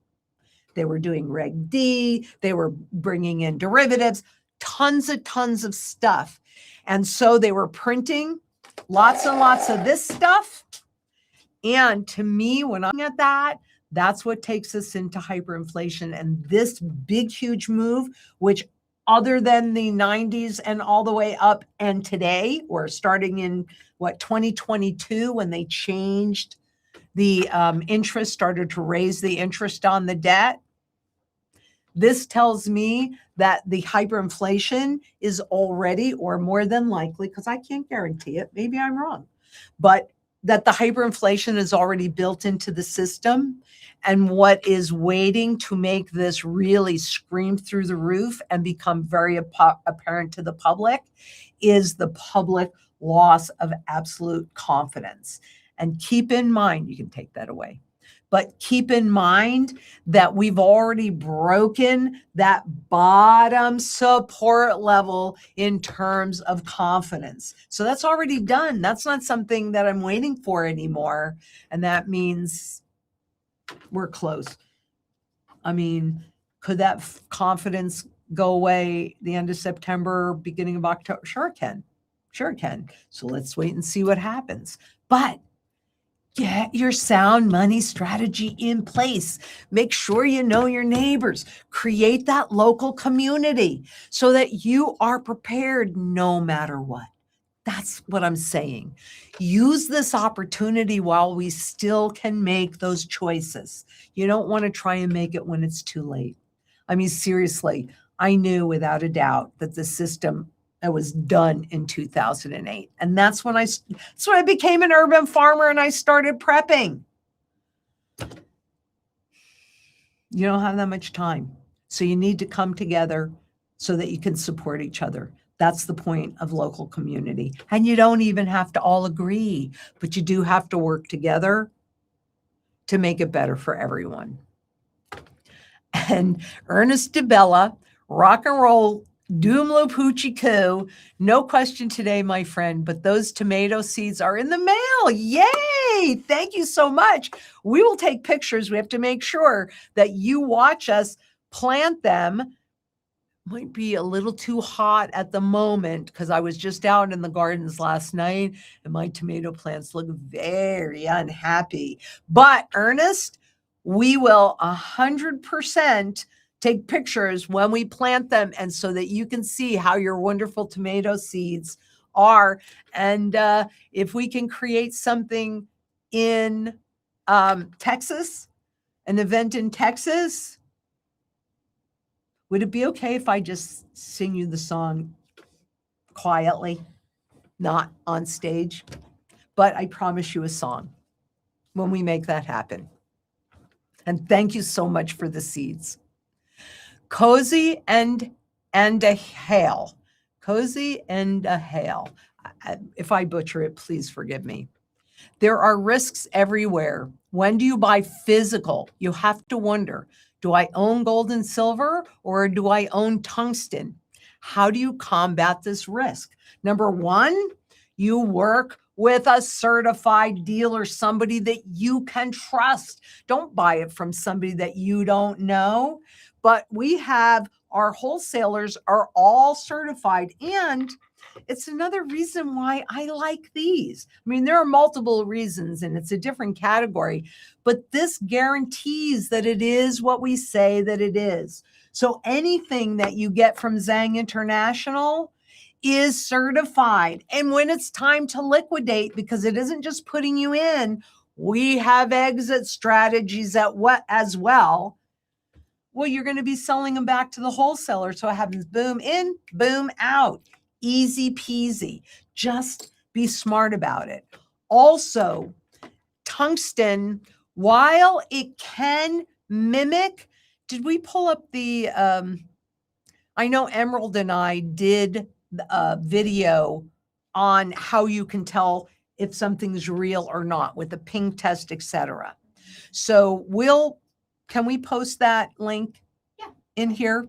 They were doing Reg D, they were bringing in derivatives, tons of stuff. And so they were printing lots and lots of this stuff. And to me, when I'm looking at that, that's what takes us into hyperinflation. And this big, huge move, which other than the 90s and all the way up and today, or starting in 2022, when they changed the interest, started to raise the interest on the debt. This tells me that the hyperinflation is already, or more than likely, because I can't guarantee it, maybe I'm wrong, but that the hyperinflation is already built into the system. And what is waiting to make this really scream through the roof and become very apparent to the public is the public loss of absolute confidence. And keep in mind, you can take that away, but keep in mind that we've already broken that bottom support level in terms of confidence. So that's already done. That's not something that I'm waiting for anymore. And that means we're close. I mean, could that confidence go away the end of September, beginning of October? Sure it can. Sure it can. So let's wait and see what happens. But get your sound money strategy in place. Make sure you know your neighbors. Create that local community so that you are prepared no matter what. That's what I'm saying. Use this opportunity while we still can make those choices. You don't want to try and make it when it's too late. I mean, seriously, I knew without a doubt that the system was done in 2008. And that's when I became an urban farmer and I started prepping. You don't have that much time. So you need to come together so that you can support each other. That's the point of local community. And you don't even have to all agree, but you do have to work together to make it better for everyone. And Ernest DeBella, rock and roll, Doomlo Poochie Coo, no question today, my friend, but those tomato seeds are in the mail. Yay! Thank you so much. We will take pictures. We have to make sure that you watch us plant them. Might be a little too hot at the moment because I was just out in the gardens last night and my tomato plants look very unhappy. But Ernest, we will 100% take pictures when we plant them, and so that you can see how your wonderful tomato seeds are. And if we can create something in Texas, an event in Texas, would it be okay if I just sing you the song quietly, not on stage? But I promise you a song when we make that happen. And thank you so much for the seeds. Cozy and a hail. Cozy and a hail. If I butcher it, please forgive me. There are risks everywhere. When do you buy physical? You have to wonder, do I own gold and silver or do I own tungsten? How do you combat this risk? Number one, you work with a certified dealer, somebody that you can trust. Don't buy it from somebody that you don't know. But we have our wholesalers are all certified, and it's another reason why I like these. I mean, there are multiple reasons and it's a different category, but this guarantees that it is what we say that it is. So anything that you get from Zang International is certified. And when it's time to liquidate, because it isn't just putting you in, we have exit strategies as well. Well, you're going to be selling them back to the wholesaler. So it happens boom in, boom out. Easy peasy. Just be smart about it. Also, tungsten, while it can mimic, did we pull up the, I know Emerald and I did a video on how you can tell if something's real or not with the ping test, etc. So can we post that link in here?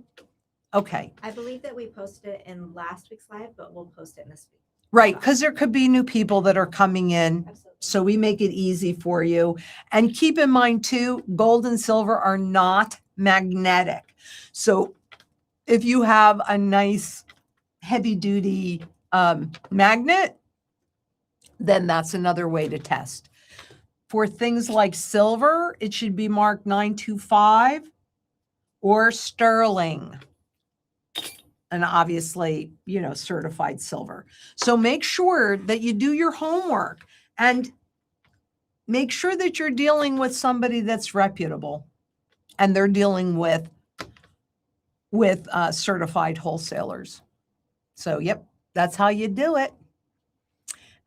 Okay. I believe that we posted it in last week's live, but we'll post it in this week. Right, because there could be new people that are coming in. Absolutely. So we make it easy for you. And keep in mind too, gold and silver are not magnetic. So if you have a nice heavy duty magnet, then that's another way to test. For things like silver, it should be marked 925 or sterling. And obviously, certified silver. So make sure that you do your homework and make sure that you're dealing with somebody that's reputable and they're dealing with certified wholesalers. So, yep, that's how you do it.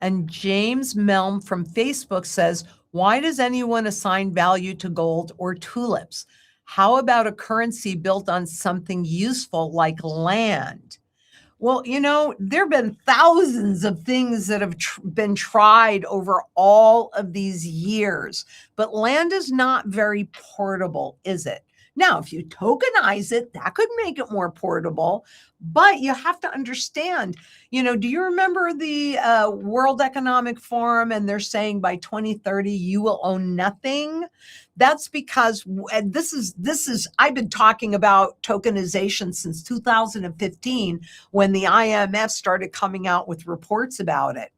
And James Melm from Facebook says, why does anyone assign value to gold or tulips? How about a currency built on something useful like land? Well, there have been thousands of things that have been tried over all of these years, but land is not very portable, is it? Now, if you tokenize it, that could make it more portable, but you have to understand, do you remember the World Economic Forum and they're saying by 2030, you will own nothing? That's because I've been talking about tokenization since 2015 when the IMF started coming out with reports about it.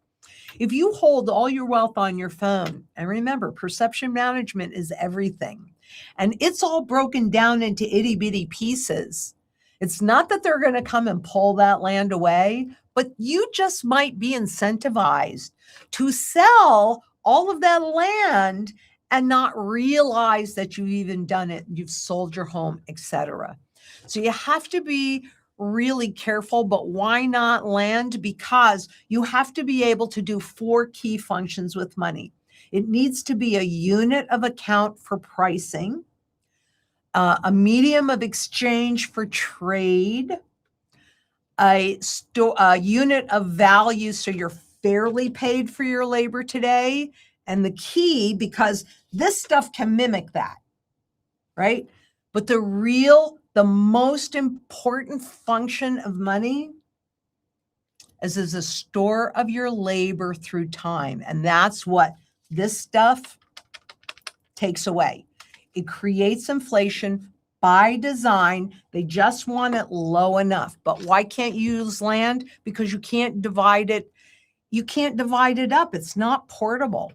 If you hold all your wealth on your phone, and remember, perception management is everything, and it's all broken down into itty bitty pieces. It's not that they're going to come and pull that land away, but you just might be incentivized to sell all of that land and not realize that you've even done it. You've sold your home, etc. So you have to be really careful, but why not land? Because you have to be able to do 4 key functions with money. It needs to be a unit of account for pricing, a medium of exchange for trade, a unit of value so you're fairly paid for your labor today, and the key, because this stuff can mimic that, right? But the most important function of money is as a store of your labor through time. And that's what this stuff takes away. It creates inflation by design. They just want it low enough. But why can't you use land? Because you can't divide it. You can't divide it up. It's not portable.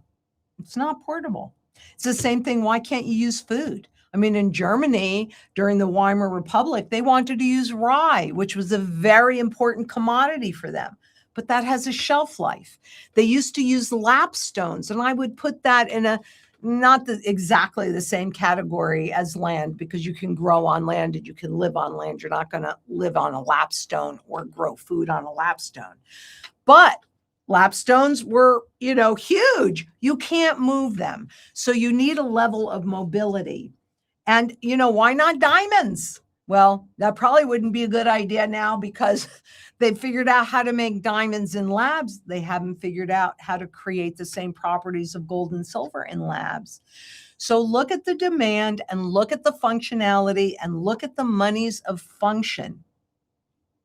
It's not portable. It's the same thing. Why can't you use food? I mean, in Germany, during the Weimar Republic, they wanted to use rye, which was a very important commodity for them, but that has a shelf life. They used to use lapstones, and I would put that in not exactly the same category as land, because you can grow on land and you can live on land. You're not going to live on a lapstone or grow food on a lapstone. But lapstones were, huge. You can't move them. So you need a level of mobility. And, why not diamonds? Well, that probably wouldn't be a good idea now because they figured out how to make diamonds in labs. They haven't figured out how to create the same properties of gold and silver in labs. So look at the demand and look at the functionality and look at the monies of function,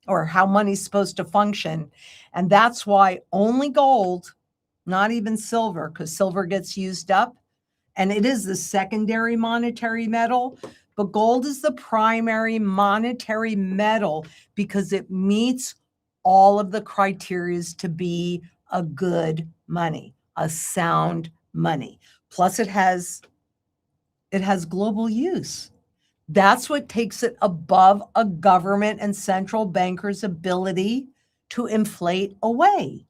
or how money's supposed to function. And that's why only gold, not even silver, because silver gets used up. And it is the secondary monetary metal, but gold is the primary monetary metal because it meets all of the criteria to be a good money, a sound money. Plus it has global use. That's what takes it above a government and central banker's ability to inflate away.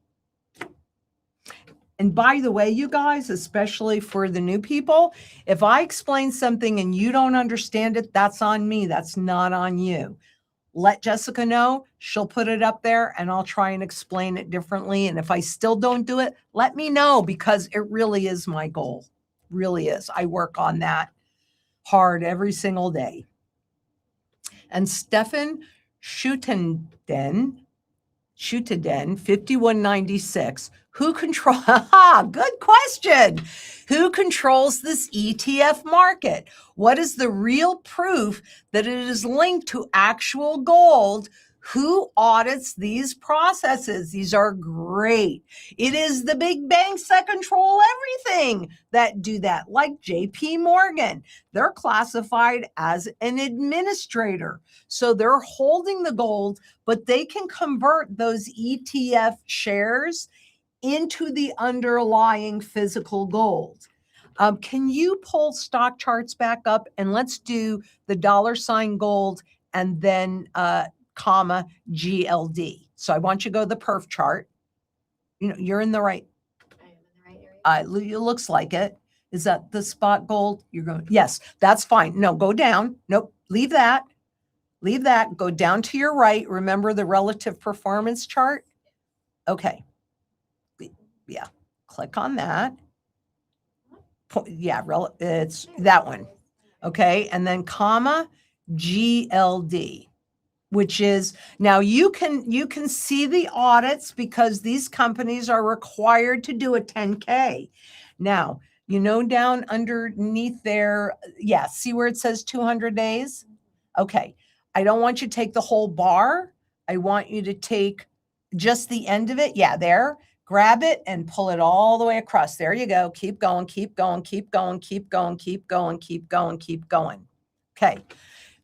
And by the way, you guys, especially for the new people, if I explain something and you don't understand it, that's on me. That's not on you. Let Jessica know. She'll put it up there and I'll try and explain it differently. And if I still don't do it, let me know, because it really is my goal. Really is. I work on that hard every single day. And Stefan Schutenden, 5196. Who control? Good question. Who controls this ETF market? What is the real proof that it is linked to actual gold? Who audits these processes? These are great. It is the big banks that control everything that do that, like JP Morgan. They're classified as an administrator. So they're holding the gold, but they can convert those ETF shares into the underlying physical gold. Can you pull stock charts back up, and let's do the $ gold and then comma GLD. So I want you to go to the perf chart. You're in the right. I am in the right area. It looks like it. Is that the spot gold? You're going, yes, that's fine. No, go down. Nope, leave that. Leave that. Go down to your right. Remember the relative performance chart? Okay. Yeah, click on that. Yeah, it's that one. Okay, and then comma GLD, which is, now you can see the audits because these companies are required to do a 10K. Now, down underneath there, yeah, see where it says 200 days? Okay, I don't want you to take the whole bar. I want you to take just the end of it. Yeah, there. Grab it and pull it all the way across. There you go. Keep going, keep going, keep going, keep going, keep going, keep going, keep going. Okay.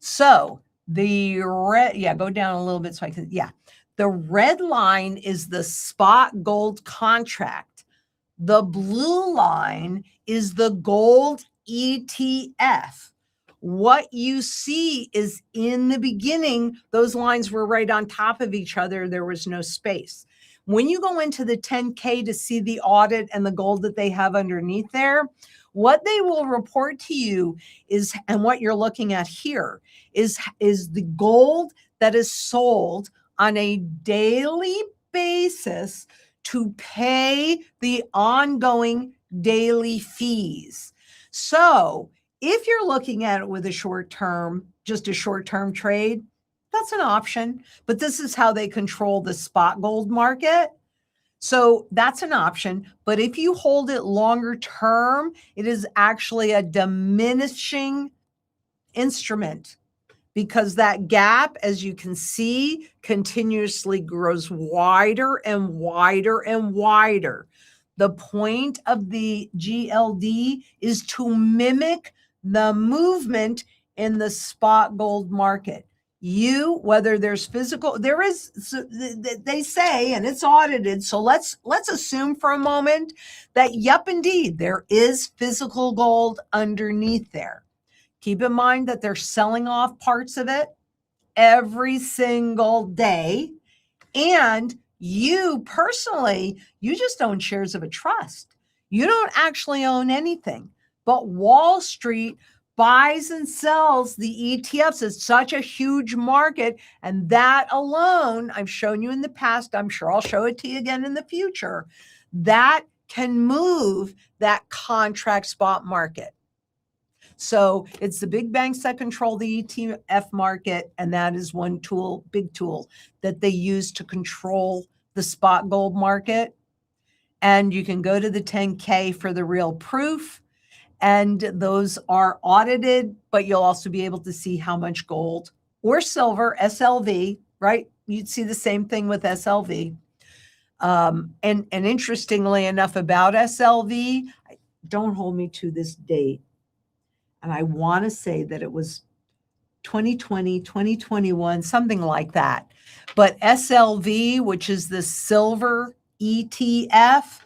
So the red, yeah, go down a little bit so I can, yeah. The red line is the spot gold contract. The blue line is the gold ETF. What you see is, in the beginning, those lines were right on top of each other. There was no space. When you go into the 10K to see the audit and the gold that they have underneath there, what they will report to you is, and what you're looking at here is the gold that is sold on a daily basis to pay the ongoing daily fees. So if you're looking at it with just a short-term trade, that's an option, but this is how they control the spot gold market. So that's an option. But if you hold it longer term, it is actually a diminishing instrument, because that gap, as you can see, continuously grows wider and wider and wider. The point of the GLD is to mimic the movement in the spot gold market. Whether there's physical, there is, they say, and it's audited. So let's assume for a moment that, yep, indeed, there is physical gold underneath there. Keep in mind that they're selling off parts of it every single day. And you personally, you just own shares of a trust. You don't actually own anything. But Wall Street buys and sells the ETFs. It's such a huge market. And that alone, I've shown you in the past, I'm sure I'll show it to you again in the future, that can move that contract spot market. So it's the big banks that control the ETF market, and that is one tool, big tool, that they use to control the spot gold market. And you can go to the 10K for the real proof, and those are audited, but you'll also be able to see how much gold or silver, SLV, right? You'd see the same thing with SLV. And interestingly enough about SLV, don't hold me to this date, and I want to say that it was 2020, 2021, something like that. But SLV, which is the silver ETF,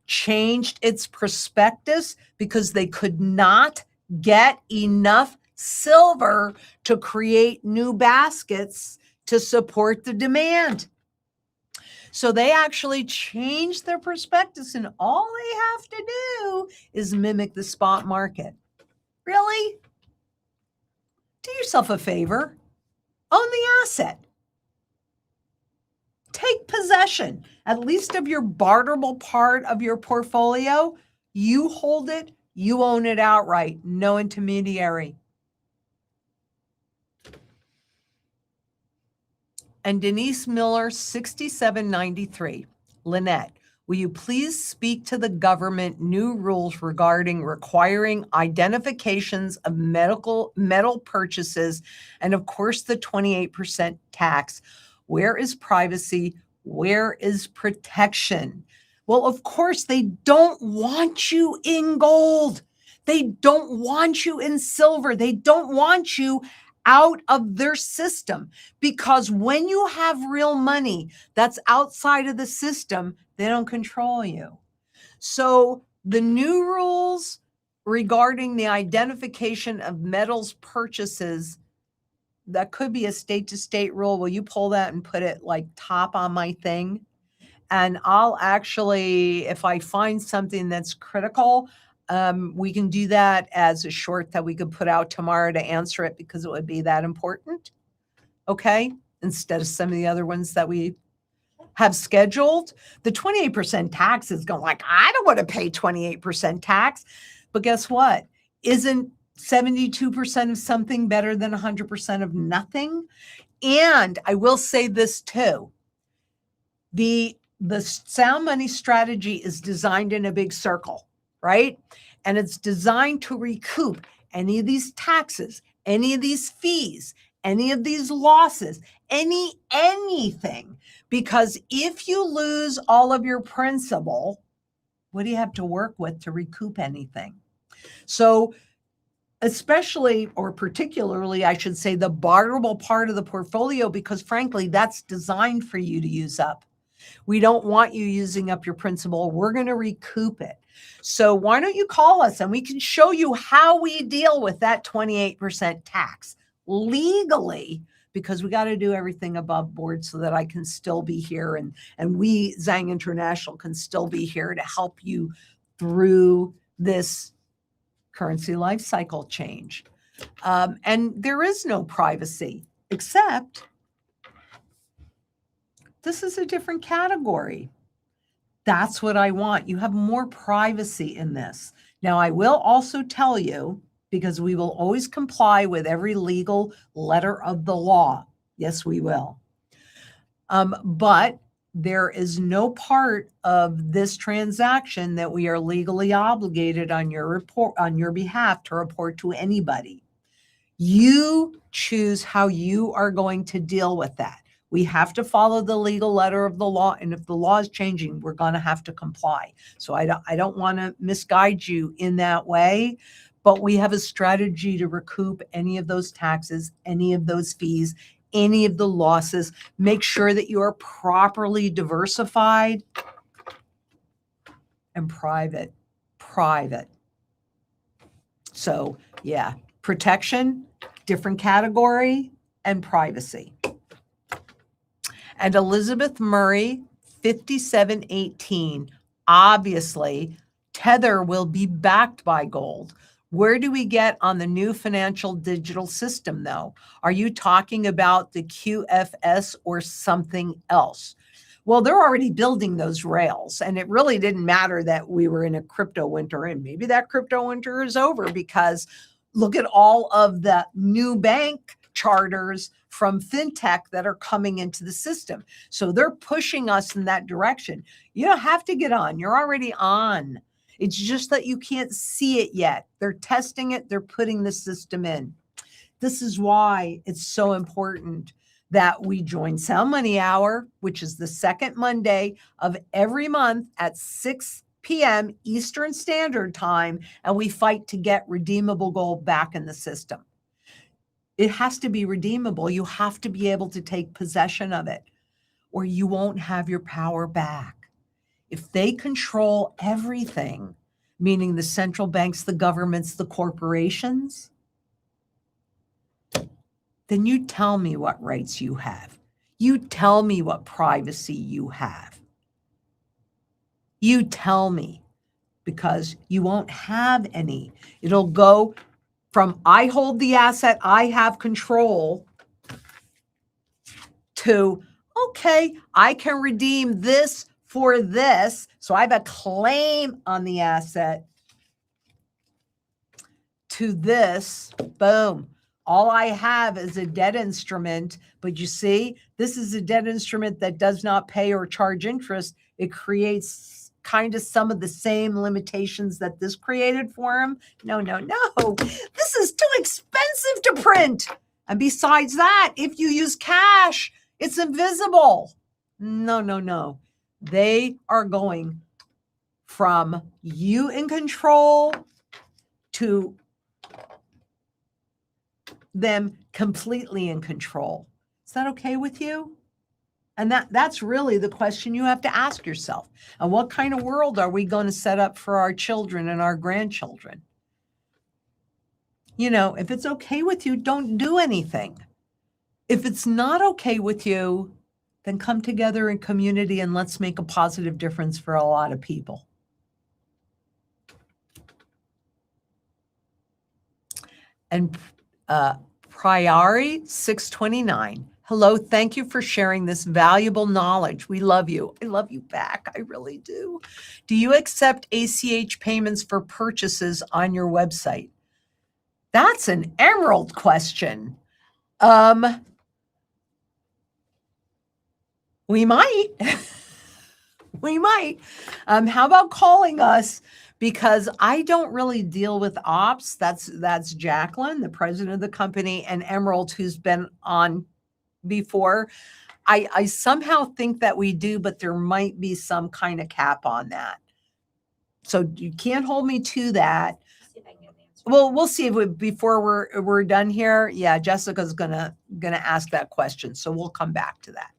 changed its prospectus because they could not get enough silver to create new baskets to support the demand. So they actually changed their prospectus, and all they have to do is mimic the spot market. Really? Do yourself a favor. Own the asset. Take possession, at least of your barterable part of your portfolio. You hold it, you own it outright, no intermediary. And Denise Miller, 6793. Lynette, will you please speak to the government new rules regarding requiring identifications of metal purchases and, of course, the 28% tax? Where is privacy? Where is protection? Well, of course, they don't want you in gold. They don't want you in silver. They don't want you out of their system, because when you have real money that's outside of the system, they don't control you. So the new rules regarding the identification of metals purchases, that could be a state to state rule. Will you pull that and put it like top on my thing? And I'll actually, if I find something that's critical, we can do that as a short that we could put out tomorrow to answer it, because it would be that important. Okay. Instead of some of the other ones that we have scheduled. The 28% tax is going like, I don't want to pay 28% tax. But guess what? Isn't 72% of something better than 100% of nothing? And I will say this too. The sound money strategy is designed in a big circle, right? And it's designed to recoup any of these taxes, any of these fees, any of these losses, anything. Because if you lose all of your principal, what do you have to work with to recoup anything? So especially, or particularly, I should say, the barterable part of the portfolio, because frankly, that's designed for you to use up. We don't want you using up your principal. We're going to recoup it. So why don't you call us and we can show you how we deal with that 28% tax legally, because we got to do everything above board so that I can still be here and we, Zang International, can still be here to help you through this currency life cycle change. And there is no privacy, except this is a different category. That's what I want. You have more privacy in this. Now, I will also tell you, because we will always comply with every legal letter of the law. Yes, we will. But there is no part of this transaction that we are legally obligated on your behalf to report to anybody. You choose how you are going to deal with that. We have to follow the legal letter of the law. And if the law is changing, we're going to have to comply. So I don't want to misguide you in that way, but we have a strategy to recoup any of those taxes, any of those fees, any of the losses. Make sure that you are properly diversified and private. So yeah, protection, different category, and privacy. And Elizabeth Murray, 5718. Obviously, Tether will be backed by gold. Where do we get on the new financial digital system, though? Are you talking about the QFS or something else? Well, they're already building those rails, and it really didn't matter that we were in a crypto winter, and maybe that crypto winter is over, because look at all of the new bank charters from fintech that are coming into the system. So they're pushing us in that direction. You don't have to get on. You're already on. It's just that you can't see it yet. They're testing it. They're putting the system in. This is why it's so important that we join Sound Money Hour, which is the second Monday of every month at 6 p.m. Eastern Standard Time, and we fight to get redeemable gold back in the system. It has to be redeemable. You have to be able to take possession of it, or you won't have your power back. If they control everything, meaning the central banks, the governments, the corporations, then you tell me what rights you have. You tell me what privacy you have. You tell me, because you won't have any. It'll go from I hold the asset, I have control, to, okay, I can redeem this for this. So I have a claim on the asset, to this, boom. All I have is a debt instrument, but you see, this is a debt instrument that does not pay or charge interest. It creates kind of some of the same limitations that this created for him. No. This is too expensive to print. And besides that, if you use cash, it's invisible. No. They are going from you in control to them completely in control. Is that okay with you? And that's really the question you have to ask yourself. And what kind of world are we going to set up for our children and our grandchildren? If it's okay with you, don't do anything. If it's not okay with you, then come together in community and let's make a positive difference for a lot of people. And Priori 629. Hello, thank you for sharing this valuable knowledge. We love you. I love you back. I really do. Do you accept ACH payments for purchases on your website? That's an emerald question. We might. We might. How about calling us? Because I don't really deal with ops. That's Jacqueline, the president of the company, and Emerald, who's been on before. I somehow think that we do, but there might be some kind of cap on that. So you can't hold me to that. See if I can get an answer. Well, we'll see if before we're done here. Yeah, Jessica's gonna ask that question, so we'll come back to that.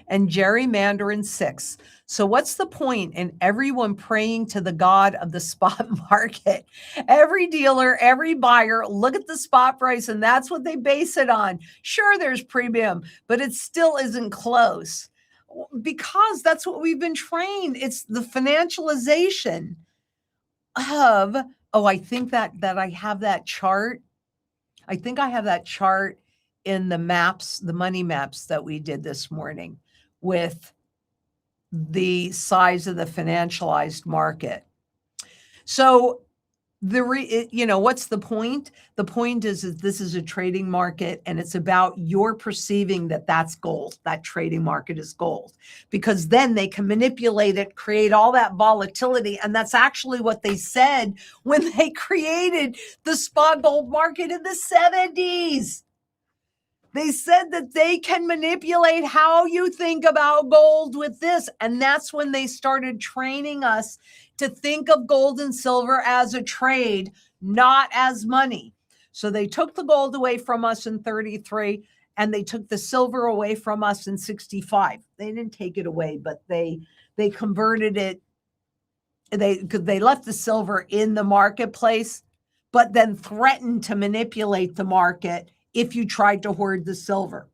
And Jerry Mandarin 6. So what's the point in everyone praying to the God of the spot market? Every dealer, every buyer, look at the spot price, and that's what they base it on. Sure, there's premium, but it still isn't close, because that's what we've been trained. It's the financialization of, I think that I have that chart. I think I have that chart in the maps, the money maps that we did this morning, with the size of the financialized market. So what's the point? The point is that this is a trading market, and it's about your perceiving that that's gold. That trading market is gold, because then they can manipulate it, create all that volatility. And that's actually what they said when they created the spot gold market in the 70s. They said that they can manipulate how you think about gold with this. And that's when they started training us to think of gold and silver as a trade, not as money. So they took the gold away from us in 33, and they took the silver away from us in 65. They didn't take it away, but they converted it. They left the silver in the marketplace, but then threatened to manipulate the market if you tried to hoard the silver.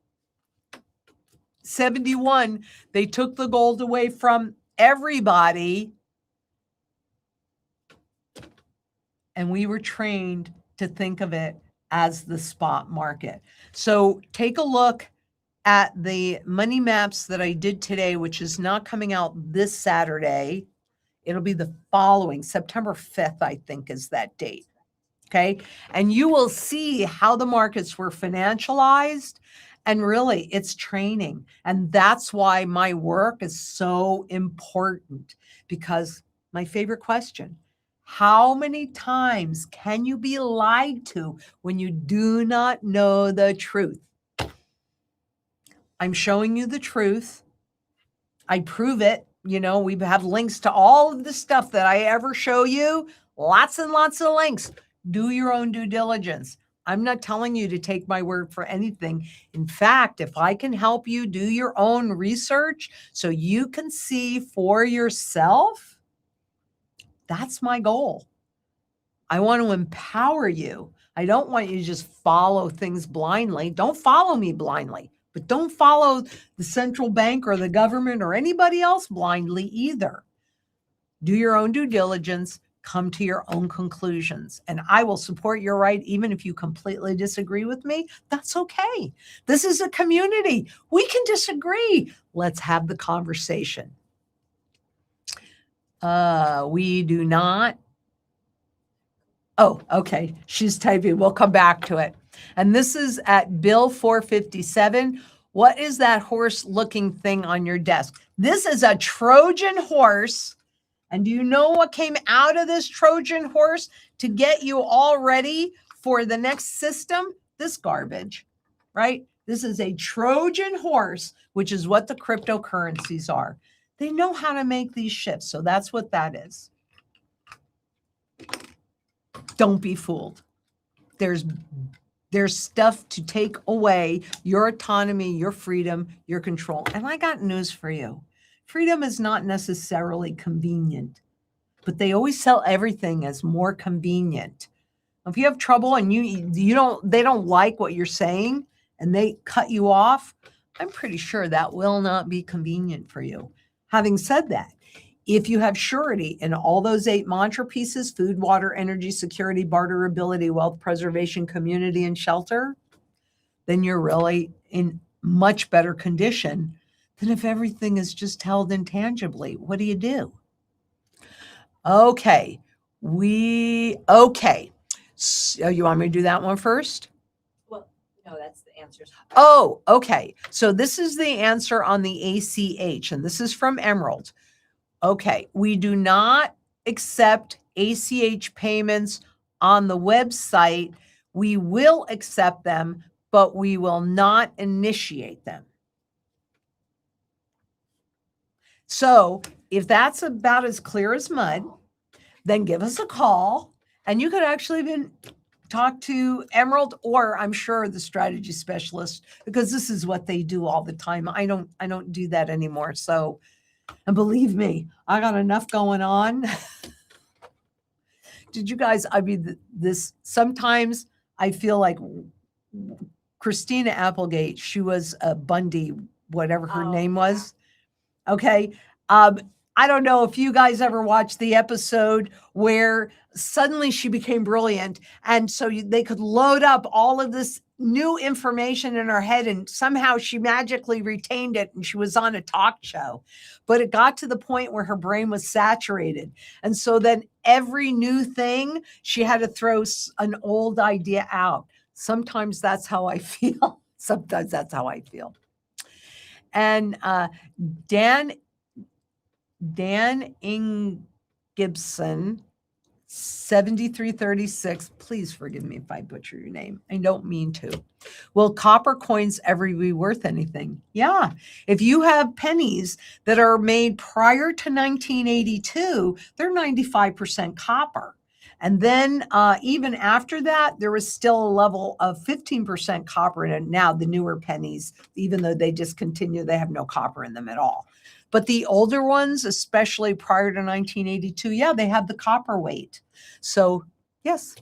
71, they took the gold away from everybody, and we were trained to think of it as the spot market. So take a look at the money maps that I did today, which is not coming out this Saturday. It'll be the following, September 5th, I think is that date. Okay. And you will see how the markets were financialized, and really it's training. And that's why my work is so important, because my favorite question, how many times can you be lied to when you do not know the truth? I'm showing you the truth. I prove it. We have links to all of the stuff that I ever show you. Lots and lots of links. Do your own due diligence. I'm not telling you to take my word for anything. In fact, if I can help you do your own research so you can see for yourself, that's my goal. I want to empower you. I don't want you to just follow things blindly. Don't follow me blindly, but don't follow the central bank or the government or anybody else blindly either. Do your own due diligence, come to your own conclusions. And I will support your right, even if you completely disagree with me. That's okay. This is a community. We can disagree. Let's have the conversation. We do not. Oh, okay. She's typing. We'll come back to it. And this is at Bill 457. What is that horse looking thing on your desk? This is a Trojan horse. And do you know what came out of this Trojan horse to get you all ready for the next system? This garbage, right? This is a Trojan horse, which is what the cryptocurrencies are. They know how to make these shifts. So that's what that is. Don't be fooled. There's stuff to take away your autonomy, your freedom, your control. And I got news for you. Freedom is not necessarily convenient, but they always sell everything as more convenient. If you have trouble and they don't like what you're saying and they cut you off, I'm pretty sure that will not be convenient for you. Having said that, if you have surety in all those 8 mantra pieces, food, water, energy, security, barterability, wealth preservation, community, and shelter, then you're really in much better condition than if everything is just held intangibly. What do you do? Okay. So you want me to do that one first? Well, no, that's the answers. Oh, okay. So this is the answer on the ACH, and this is from Emerald. Okay. We do not accept ACH payments on the website. We will accept them, but we will not initiate them. So if that's about as clear as mud, then give us a call, and you could actually even talk to Emerald, or I'm sure the strategy specialist, because this is what they do all the time. I don't do that anymore. So, and believe me, I got enough going on. Did you guys, this sometimes I feel like Christina Applegate, she was a Bundy, whatever her name was. Okay. I don't know if you guys ever watched the episode where suddenly she became brilliant. And so they could load up all of this new information in her head, and somehow she magically retained it, and she was on a talk show. But it got to the point where her brain was saturated. And so then every new thing, she had to throw an old idea out. Sometimes that's how I feel. Sometimes that's how I feel. And Dan Gibson, 7336. Please forgive me if I butcher your name. I don't mean to. Will copper coins ever be worth anything? Yeah. If you have pennies that are made prior to 1982, they're 95% copper. And then even after that, there was still a level of 15% copper in it. Now the newer pennies, even though they discontinue, they have no copper in them at all. But the older ones, especially prior to 1982, yeah, they have the copper weight. So yes.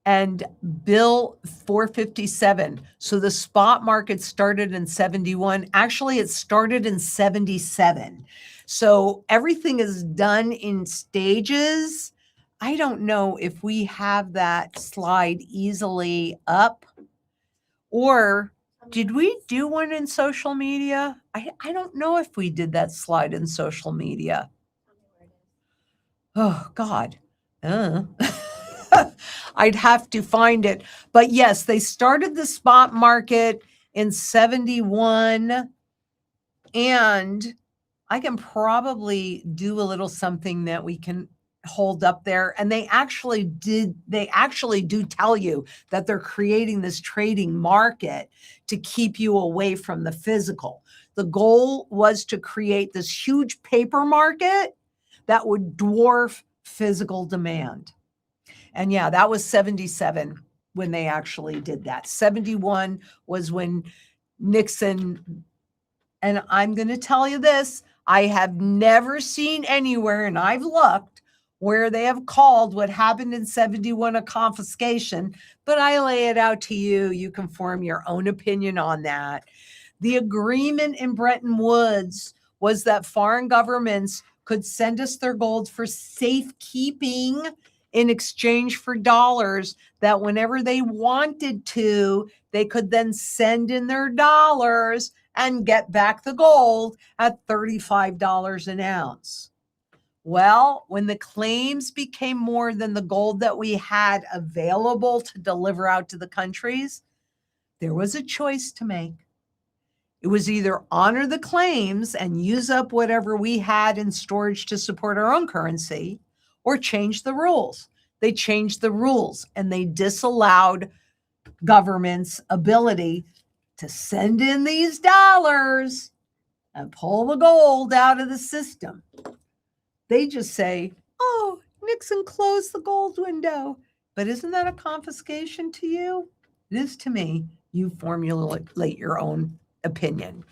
And Bill 457. So the spot market started in 71. Actually, it started in 77. So everything is done in stages. I don't know if we have that slide easily up, or did we do one in social media? I don't know if we did that slide in social media. Oh, God. I'd have to find it. But yes, they started the spot market in 71. And I can probably do a little something that we can hold up there. And they actually do tell you that they're creating this trading market to keep you away from the physical. The goal was to create this huge paper market that would dwarf physical demand. And yeah, that was 77 when they actually did that. 71 was when Nixon, and I'm going to tell you this, I have never seen anywhere, and I've looked, where they have called what happened in 71 a confiscation, but I lay it out to you. You can form your own opinion on that. The agreement in Bretton Woods was that foreign governments could send us their gold for safekeeping in exchange for dollars, that whenever they wanted to, they could then send in their dollars and get back the gold at $35 an ounce. Well, when the claims became more than the gold that we had available to deliver out to the countries, there was a choice to make. It was either honor the claims and use up whatever we had in storage to support our own currency, or change the rules. They changed the rules and they disallowed government's ability to send in these dollars and pull the gold out of the system. They just say, oh, Nixon closed the gold window. But isn't that a confiscation to you? It is to me. You formulate your own opinion.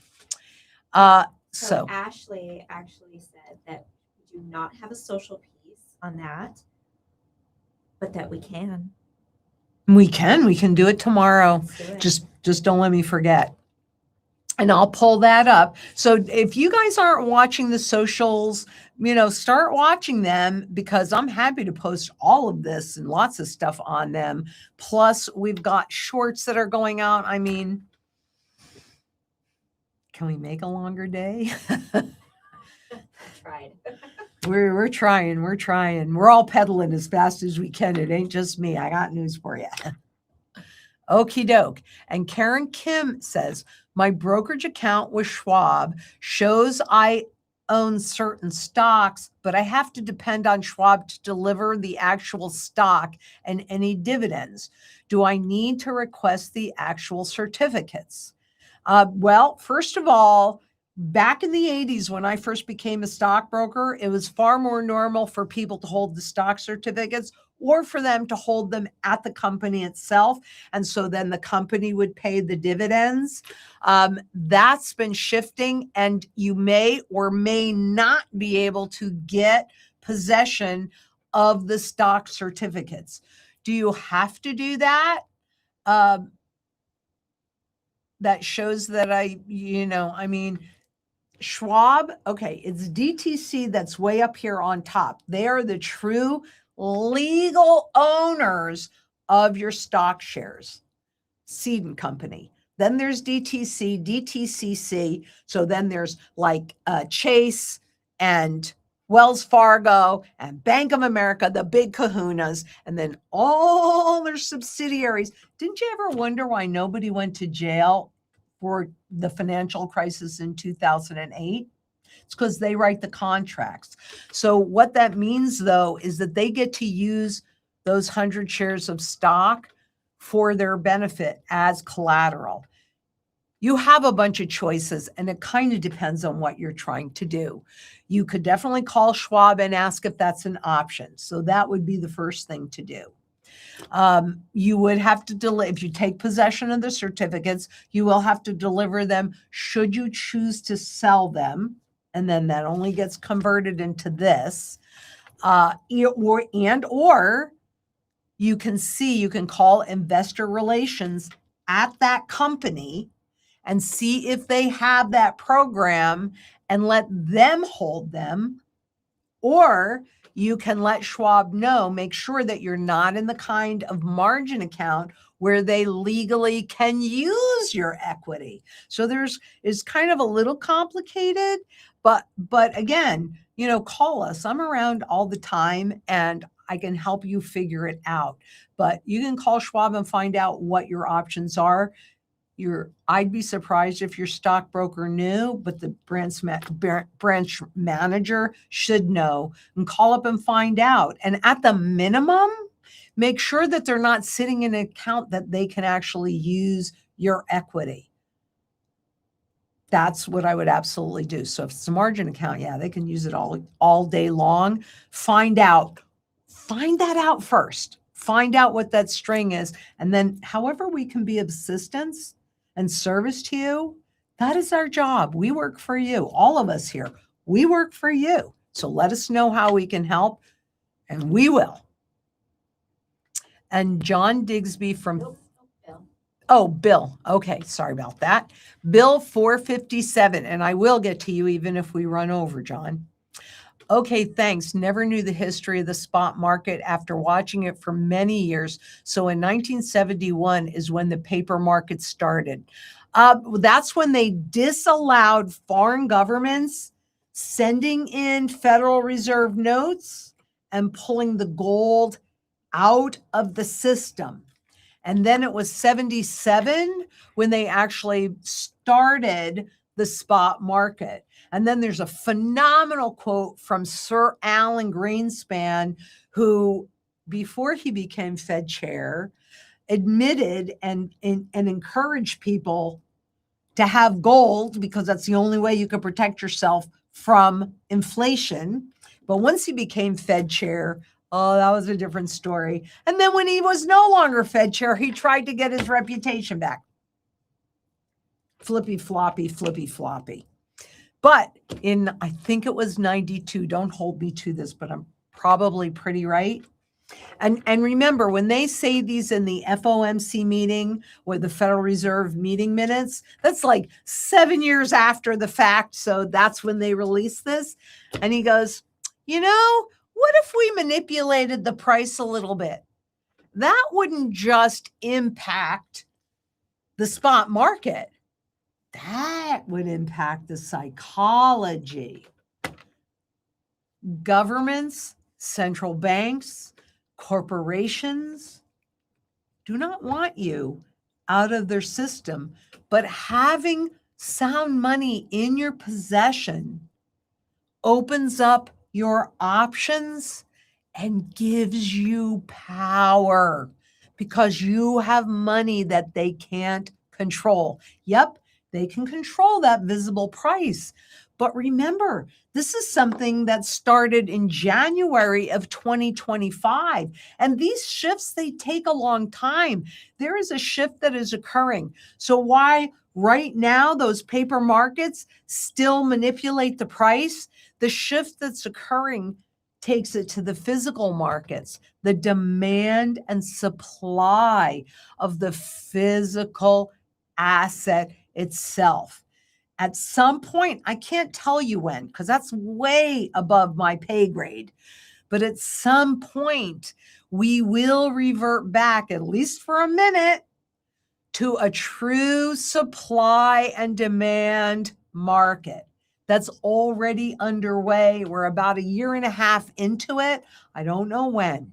So Ashley actually said that we do not have a social piece on that, but that we can. We can do it tomorrow. Let's do it. Just don't let me forget. And I'll pull that up. So if you guys aren't watching the socials, start watching them, because I'm happy to post all of this and lots of stuff on them. Plus, we've got shorts that are going out. I mean, can we make a longer day? Tried. We're trying. We're all pedaling as fast as we can. It ain't just me. I got news for you. Okie doke. And Karen Kim says, my brokerage account with Schwab shows I own certain stocks, but I have to depend on Schwab to deliver the actual stock and any dividends. Do I need to request the actual certificates? Well, first of all, back in the 80s, when I first became a stockbroker, it was far more normal for people to hold the stock certificates or for them to hold them at the company itself. And so then the company would pay the dividends. That's been shifting, and you may or may not be able to get possession of the stock certificates. Do you have to do that? That shows that Schwab, okay, it's DTC that's way up here on top. They are the true legal owners of your stock shares, seed and company. Then there's DTC, DTCC. So then there's like Chase and Wells Fargo and Bank of America, the big kahunas, and then all their subsidiaries. Didn't you ever wonder why nobody went to jail for the financial crisis in 2008? It's because they write the contracts. So what that means, though, is that they get to use those 100 shares of stock for their benefit as collateral. You have a bunch of choices, and it kind of depends on what you're trying to do. You could definitely call Schwab and ask if that's an option. So that would be the first thing to do. You would have to if you take possession of the certificates, you will have to deliver them should you choose to sell them. And then that only gets converted into this. Or you can call investor relations at that company and see if they have that program and let them hold them. Or you can let Schwab know, make sure that you're not in the kind of margin account where they legally can use your equity. So it's kind of a little complicated, but again, call us. I'm around all the time and I can help you figure it out. But you can call Schwab and find out what your options are. I'd be surprised if your stockbroker knew, but the branch manager should know, and call up and find out. And at the minimum, make sure that they're not sitting in an account that they can actually use your equity. That's what I would absolutely do. So if it's a margin account, yeah, they can use it all day long. Find that out first. Find out what that string is. And then however we can be of assistance and service to you, that is our job. We work for you. All of us here, we work for you. So let us know how we can help. And we will. And John Digsby from... Nope, Bill. Oh, Bill. Okay, sorry about that. Bill 457, and I will get to you even if we run over, John. Okay, thanks. Never knew the history of the spot market after watching it for many years. So in 1971 is when the paper market started. That's when they disallowed foreign governments sending in Federal Reserve notes and pulling the gold out of the system. And then it was 77 when they actually started the spot market. And then there's a phenomenal quote from Sir Alan Greenspan, who, before he became Fed chair, admitted and encouraged people to have gold because that's the only way you could protect yourself from inflation. But once he became Fed chair, oh, that was a different story. And then when he was no longer Fed chair, he tried to get his reputation back. Flippy floppy, flippy floppy. But in, I think it was 92, don't hold me to this, but I'm probably pretty right. And remember, when they say these in the FOMC meeting or the Federal Reserve meeting minutes, that's like 7 years after the fact. So that's when they release this. And he goes, you know, what if we manipulated the price a little bit? That wouldn't just impact the spot market. That would impact the psychology. Governments, central banks, corporations do not want you out of their system, but having sound money in your possession opens up your options and gives you power because you have money that they can't control. Yep, they can control that visible price. But remember, this is something that started in January of 2025. And these shifts, they take a long time. There is a shift that is occurring. So why right now those paper markets still manipulate the price? The shift that's occurring takes it to the physical markets, the demand and supply of the physical asset itself. At some point, I can't tell you when, because that's way above my pay grade, but at some point, we will revert back, at least for a minute, to a true supply and demand market. That's already underway. We're about 1.5 years into it. I don't know when,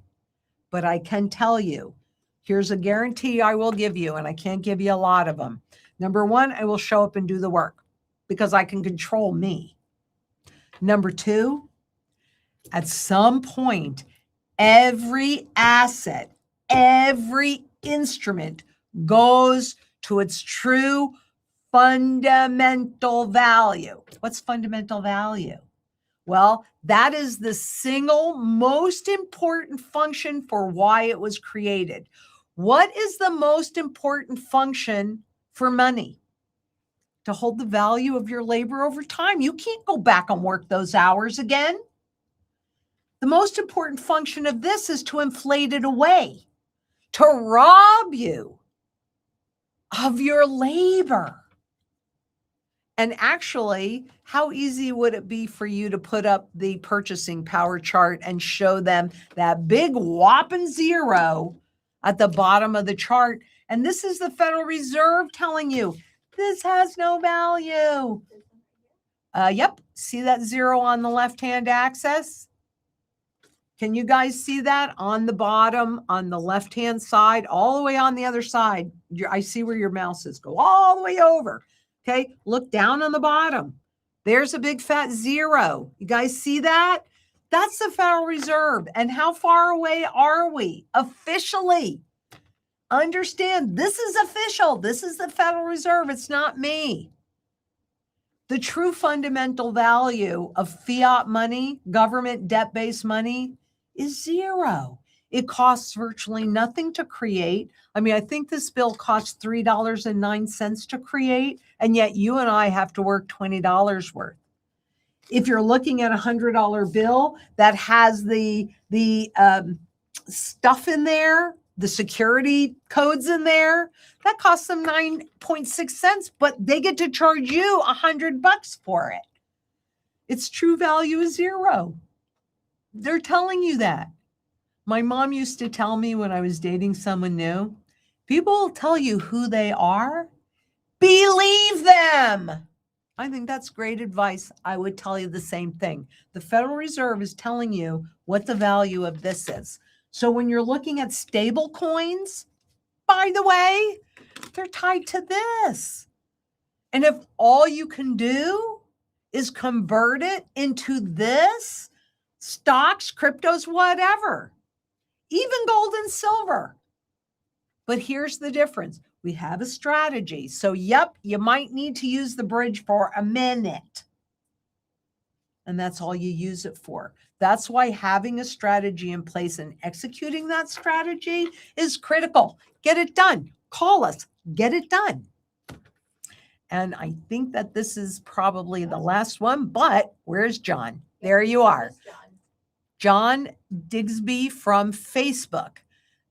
but I can tell you, here's a guarantee I will give you, and I can't give you a lot of them. Number one, I will show up and do the work because I can control me. Number two, at some point, every asset, every instrument goes to its true fundamental value. What's fundamental value? Well, that is the single most important function for why it was created. What is the most important function for money? To hold the value of your labor over time. You can't go back and work those hours again. The most important function of this is to inflate it away, to rob you of your labor. And actually, how easy would it be for you to put up the purchasing power chart and show them that big whopping zero at the bottom of the chart? And this is the Federal Reserve telling you, this has no value. Yep. See that zero on the left-hand axis? Can you guys see that on the bottom, on the left-hand side, all the way on the other side? I see where your mouse is. Go all the way over. Okay. Look down on the bottom. There's a big fat zero. You guys see that? That's the Federal Reserve. And how far away are we officially? Understand, this is official. This is the Federal Reserve. It's not me. The true fundamental value of fiat money, government debt-based money, is zero. It costs virtually nothing to create. I mean, I think this bill costs $3.09 to create, and yet you and I have to work $20 worth. If you're looking at $100 bill that has the stuff in there, the security codes in there, that costs them 9.6 cents, but they get to charge you $100 for it. Its true value is zero. They're telling you that. My mom used to tell me when I was dating someone new, people will tell you who they are. Believe them. I think that's great advice. I would tell you the same thing. The Federal Reserve is telling you what the value of this is. So when you're looking at stable coins, by the way, they're tied to this. And if all you can do is convert it into this, stocks, cryptos, whatever, even gold and silver. But here's the difference. We have a strategy. So, yep, you might need to use the bridge for a minute. And that's all you use it for. That's why having a strategy in place and executing that strategy is critical. Get it done. Call us. Get it done. And I think that this is probably the last one, but where's John? There you are. John Digsby from Facebook.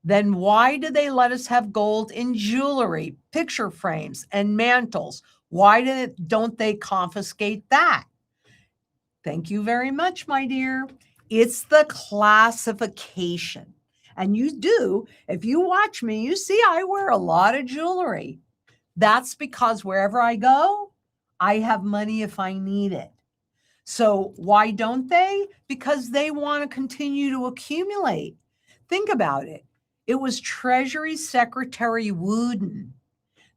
Then why do they let us have gold in jewelry, picture frames, and mantles? Why don't they confiscate that? Thank you very much, my dear. It's the classification. And you do, if you watch me, you see I wear a lot of jewelry. That's because wherever I go, I have money if I need it. So why don't they? Because they want to continue to accumulate. Think about it. It was Treasury Secretary Wooden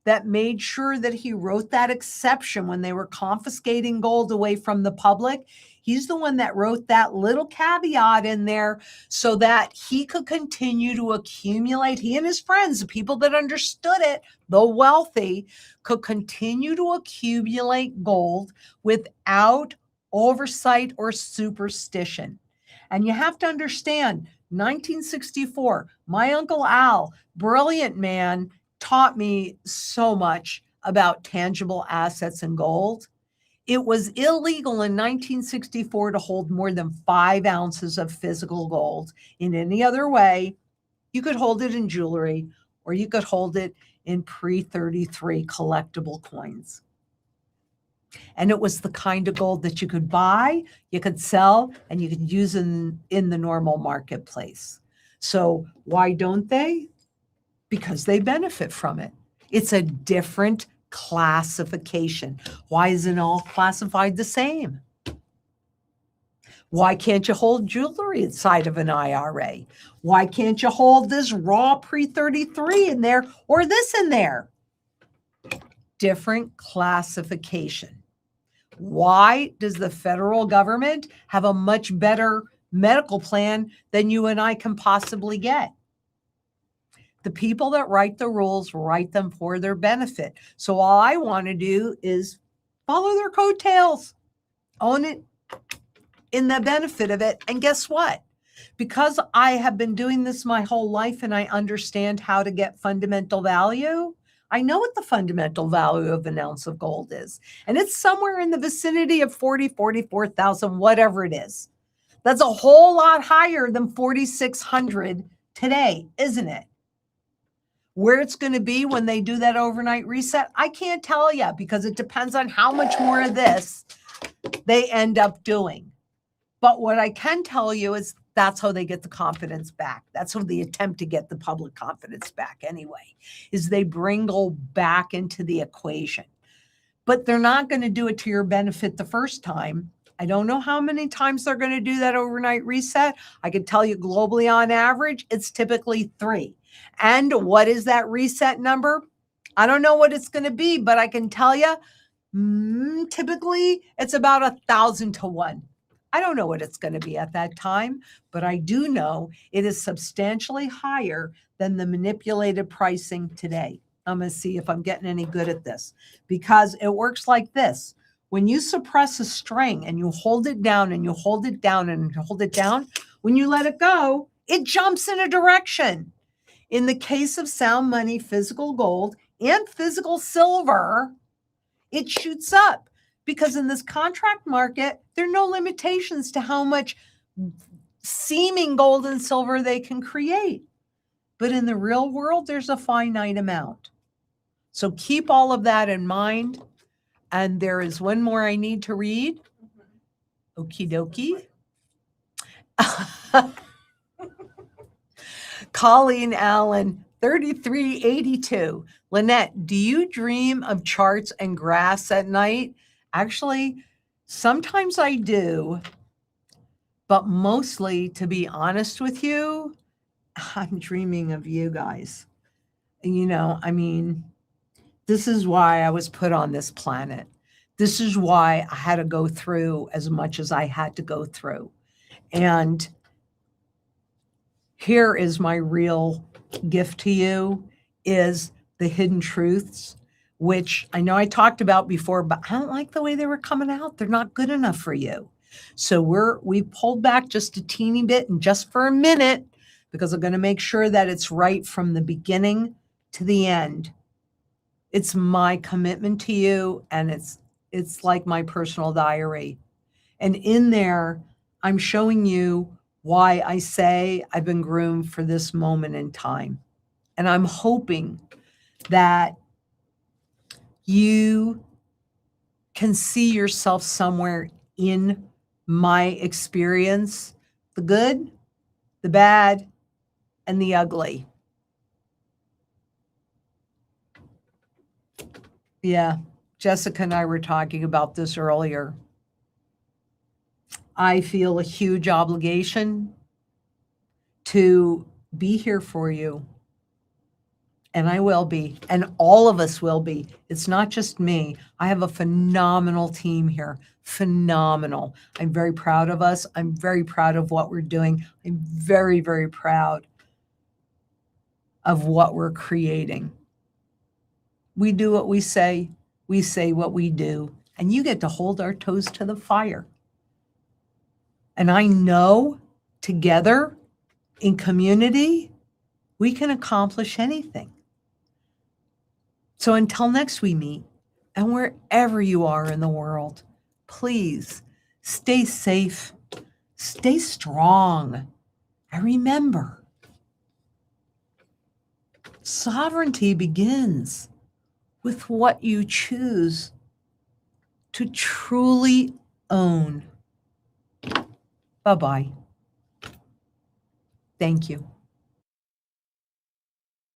that made sure that he wrote that exception when they were confiscating gold away from the public. He's the one that wrote that little caveat in there so that he could continue to accumulate. He and his friends, the people that understood it, the wealthy, could continue to accumulate gold without oversight or superstition. And you have to understand, 1964, my Uncle Al, brilliant man, taught me so much about tangible assets and gold. It was illegal in 1964 to hold more than 5 ounces of physical gold in any other way. You could hold it in jewelry or you could hold it in pre-33 collectible coins. And it was the kind of gold that you could buy, you could sell, and you could use in the normal marketplace. So why don't they? Because they benefit from it. It's a different classification. Why isn't all classified the same? Why can't you hold jewelry inside of an IRA? Why can't you hold this raw pre-33 in there or this in there? Different classification. Why does the federal government have a much better medical plan than you and I can possibly get? The people that write the rules write them for their benefit. So all I want to do is follow their coattails, own it in the benefit of it. And guess what? Because I have been doing this my whole life and I understand how to get fundamental value, I know what the fundamental value of an ounce of gold is. And it's somewhere in the vicinity of 44,000, whatever it is. That's a whole lot higher than 4,600 today, isn't it? Where it's going to be when they do that overnight reset, I can't tell you because it depends on how much more of this they end up doing. But what I can tell you is that's how they get the confidence back. That's how they attempt to get the public confidence back anyway, is they bring gold back into the equation. But they're not going to do it to your benefit the first time. I don't know how many times they're going to do that overnight reset. I can tell you globally on average, it's typically 3. And what is that reset number? I don't know what it's going to be, but I can tell you, typically it's about 1,000 to 1. I don't know what it's going to be at that time, but I do know it is substantially higher than the manipulated pricing today. I'm going to see if I'm getting any good at this because it works like this. When you suppress a string and you hold it down and you hold it down and you hold it down, when you let it go, it jumps in a direction. In the case of sound money, physical gold, and physical silver, it shoots up because in this contract market, there are no limitations to how much seeming gold and silver they can create. But in the real world, there's a finite amount. So keep all of that in mind. And there is one more I need to read. Okie dokie. Colleen Allen, 3382. Lynette, do you dream of charts and graphs at night? Actually, sometimes I do, but mostly, to be honest with you, I'm dreaming of you guys. I mean, this is why I was put on this planet. This is why I had to go through as much as I had to go through. And here is my real gift to you is the hidden truths, which I know I talked about before, but I don't like the way they were coming out. They're not good enough for you. So we pulled back just a teeny bit and just for a minute, because I'm going to make sure that it's right from the beginning to the end. It's my commitment to you, and it's like my personal diary. And in there, I'm showing you why I say I've been groomed for this moment in time. And I'm hoping that you can see yourself somewhere in my experience, the good, the bad, and the ugly. Yeah, Jessica and I were talking about this earlier. I feel a huge obligation to be here for you. And I will be, and all of us will be. It's not just me. I have a phenomenal team here. Phenomenal. I'm very proud of us. I'm very proud of what we're doing. I'm very, very proud of what we're creating. We do what we say what we do, and you get to hold our toes to the fire. And I know together in community, we can accomplish anything. So until next we meet, and wherever you are in the world, please stay safe, stay strong, and remember, sovereignty begins with what you choose to truly own. Bye-bye. Thank you.